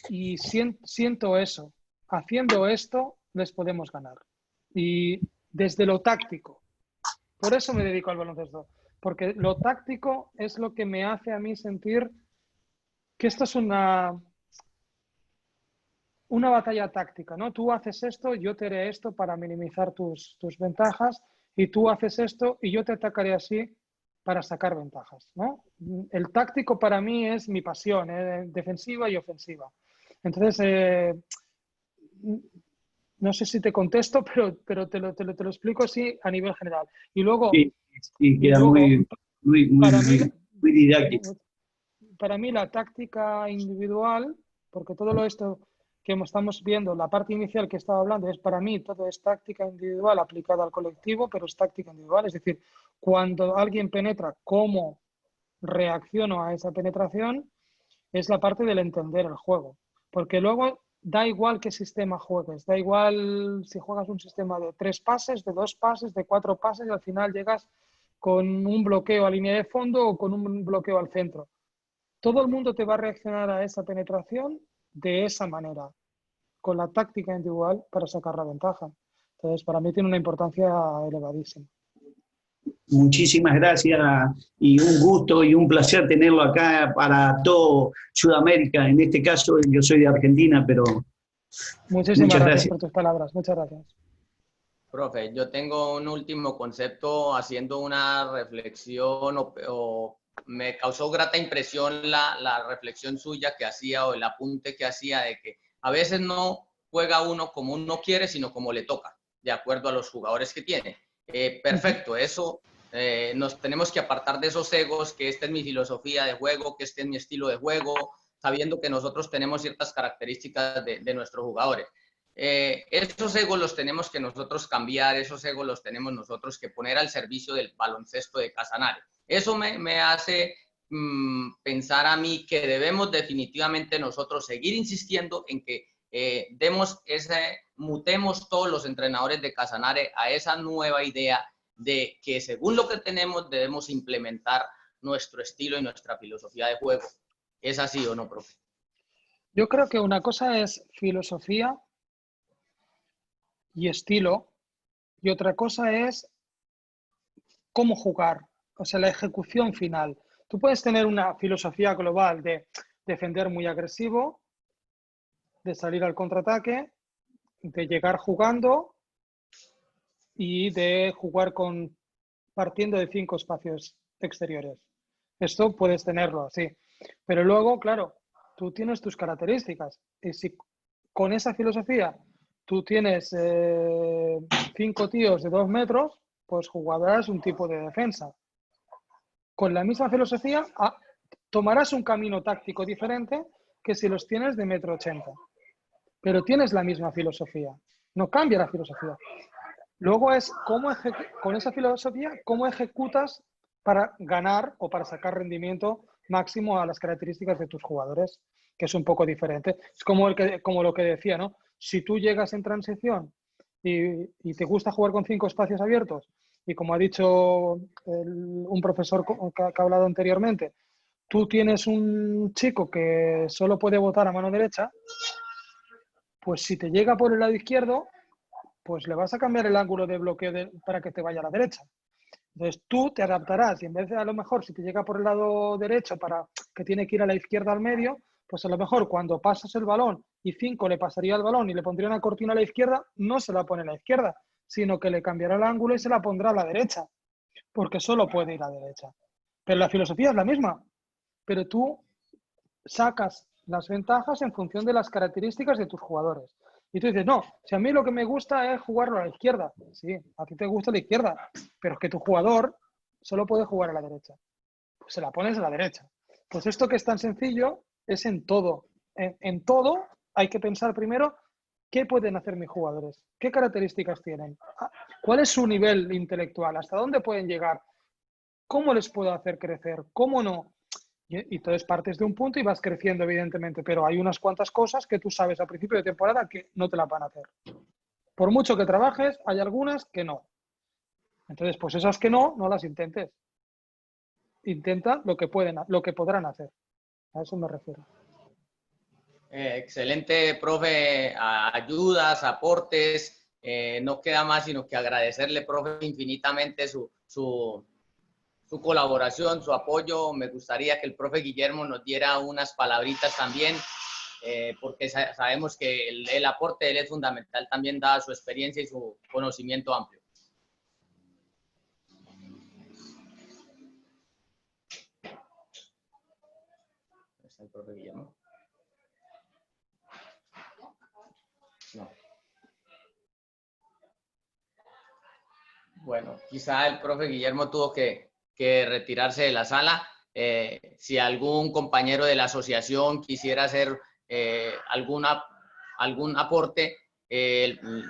y siento eso. Haciendo esto les podemos ganar. Y desde lo táctico. Por eso me dedico al baloncesto. Porque lo táctico es lo que me hace a mí sentir que esto es una batalla táctica, ¿no? Tú haces esto, yo te haré esto para minimizar tus ventajas, y tú haces esto y yo te atacaré así para sacar ventajas, ¿no? El táctico para mí es mi pasión, defensiva y ofensiva. Entonces, no sé si te contesto, pero te lo explico así a nivel general. Y luego... Sí, queda muy didáctico. Para mí la táctica individual, porque todo esto que estamos viendo, la parte inicial que estaba hablando, para mí todo es táctica individual aplicada al colectivo, pero es táctica individual. Es decir, cuando alguien penetra, cómo reacciono a esa penetración, es la parte del entender el juego. Porque luego da igual qué sistema juegues, da igual si juegas un sistema de 3 pases, de 2 pases, de 4 pases, y al final llegas con un bloqueo a línea de fondo o con un bloqueo al centro. Todo el mundo te va a reaccionar a esa penetración de esa manera, con la táctica individual para sacar la ventaja. Entonces, para mí tiene una importancia elevadísima. Muchísimas gracias y un gusto y un placer tenerlo acá para todo Sudamérica. En este caso, yo soy de Argentina, pero muchísimas gracias por tus palabras. Muchas gracias. Profe, yo tengo un último concepto haciendo una reflexión o me causó grata impresión la reflexión suya que hacía o el apunte que hacía de que a veces no juega uno como uno quiere, sino como le toca, de acuerdo a los jugadores que tiene. Perfecto, eso nos tenemos que apartar de esos egos, que esta es mi filosofía de juego, que este es mi estilo de juego, sabiendo que nosotros tenemos ciertas características de nuestros jugadores. Esos egos los tenemos que nosotros cambiar, esos egos los tenemos nosotros que poner al servicio del baloncesto de Casanare. Eso me hace pensar a mí que debemos definitivamente nosotros seguir insistiendo en que mutemos todos los entrenadores de Casanare a esa nueva idea de que según lo que tenemos debemos implementar nuestro estilo y nuestra filosofía de juego. ¿Es así o no, profe? Yo creo que una cosa es filosofía y estilo, y otra cosa es cómo jugar, o sea, la ejecución final. Tú puedes tener una filosofía global de defender muy agresivo, de salir al contraataque, de llegar jugando y de jugar partiendo de 5 espacios exteriores. Esto puedes tenerlo así. Pero luego, claro, tú tienes tus características. Y si con esa filosofía tú tienes 5 tíos de 2 metros, pues jugarás un tipo de defensa. Con la misma filosofía tomarás un camino táctico diferente que si los tienes de 1,80 m. Pero tienes la misma filosofía. No cambia la filosofía. Luego es con esa filosofía, cómo ejecutas para ganar o para sacar rendimiento máximo a las características de tus jugadores, que es un poco diferente. Es como lo que decía, ¿no? Si tú llegas en transición y te gusta jugar con 5 espacios abiertos, y como ha dicho un profesor que ha hablado anteriormente, tú tienes un chico que solo puede botar a mano derecha, pues si te llega por el lado izquierdo, pues le vas a cambiar el ángulo de bloqueo para que te vaya a la derecha. Entonces tú te adaptarás y en vez de a lo mejor si te llega por el lado derecho para que tiene que ir a la izquierda al medio, pues a lo mejor cuando pasas el balón y 5 le pasaría el balón y le pondría una cortina a la izquierda, no se la pone a la izquierda, sino que le cambiará el ángulo y se la pondrá a la derecha, porque solo puede ir a la derecha. Pero la filosofía es la misma, pero tú sacas las ventajas en función de las características de tus jugadores. Y tú dices, no, si a mí lo que me gusta es jugarlo a la izquierda. Sí, a ti te gusta la izquierda, pero es que tu jugador solo puede jugar a la derecha. Pues se la pones a la derecha. Pues esto que es tan sencillo es en todo. En todo hay que pensar primero qué pueden hacer mis jugadores, qué características tienen, cuál es su nivel intelectual, hasta dónde pueden llegar, cómo les puedo hacer crecer, cómo no. Y entonces partes de un punto y vas creciendo, evidentemente, pero hay unas cuantas cosas que tú sabes a principio de temporada que no te las van a hacer. Por mucho que trabajes, hay algunas que no. Entonces, pues esas que no las intentes. Intenta lo que podrán hacer. A eso me refiero. Excelente, profe. Ayudas, aportes. No queda más sino que agradecerle, profe, infinitamente su colaboración, su apoyo. Me gustaría que el profe Guillermo nos diera unas palabritas también, porque sabemos que el aporte de él es fundamental también, dada su experiencia y su conocimiento amplio. ¿Está el profe Guillermo? No. Bueno, quizá el profe Guillermo tuvo que retirarse de la sala. Si algún compañero de la asociación quisiera hacer algún aporte,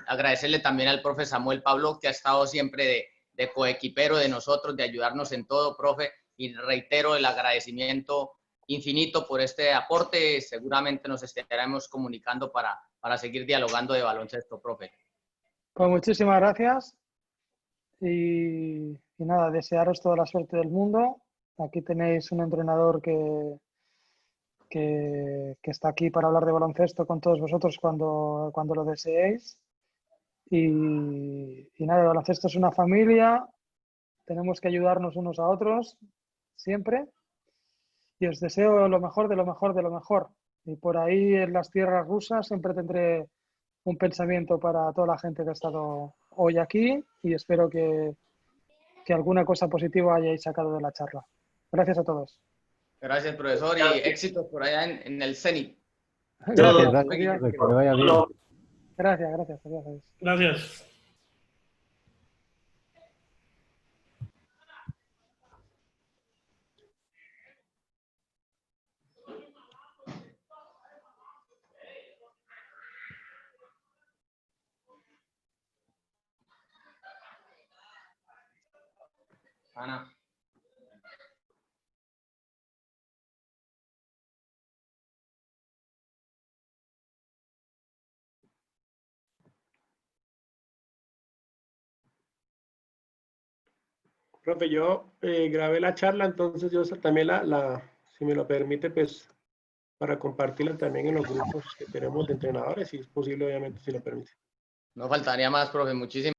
agradecerle también al profe Samuel Pablo, que ha estado siempre de coequipero de nosotros, de ayudarnos en todo, profe, y reitero el agradecimiento infinito por este aporte. Seguramente nos estaremos comunicando para seguir dialogando de baloncesto, profe. Pues muchísimas gracias. Y nada, desearos toda la suerte del mundo. Aquí tenéis un entrenador que está aquí para hablar de baloncesto con todos vosotros cuando lo deseéis. Y nada, el baloncesto es una familia, tenemos que ayudarnos unos a otros siempre. Y os deseo lo mejor de lo mejor de lo mejor. Y por ahí en las tierras rusas siempre tendré un pensamiento para toda la gente que ha estado hoy aquí y espero que alguna cosa positiva hayáis sacado de la charla. Gracias a todos. Gracias, profesor, y éxitos por allá en el Zenit. Gracias. Gracias, que me vaya bien. Gracias. Gracias. Ana. Profe, yo grabé la charla, entonces yo también si me lo permite, pues para compartirla también en los grupos que tenemos de entrenadores, si es posible, obviamente, si lo permite. No faltaría más, profe. Muchísimas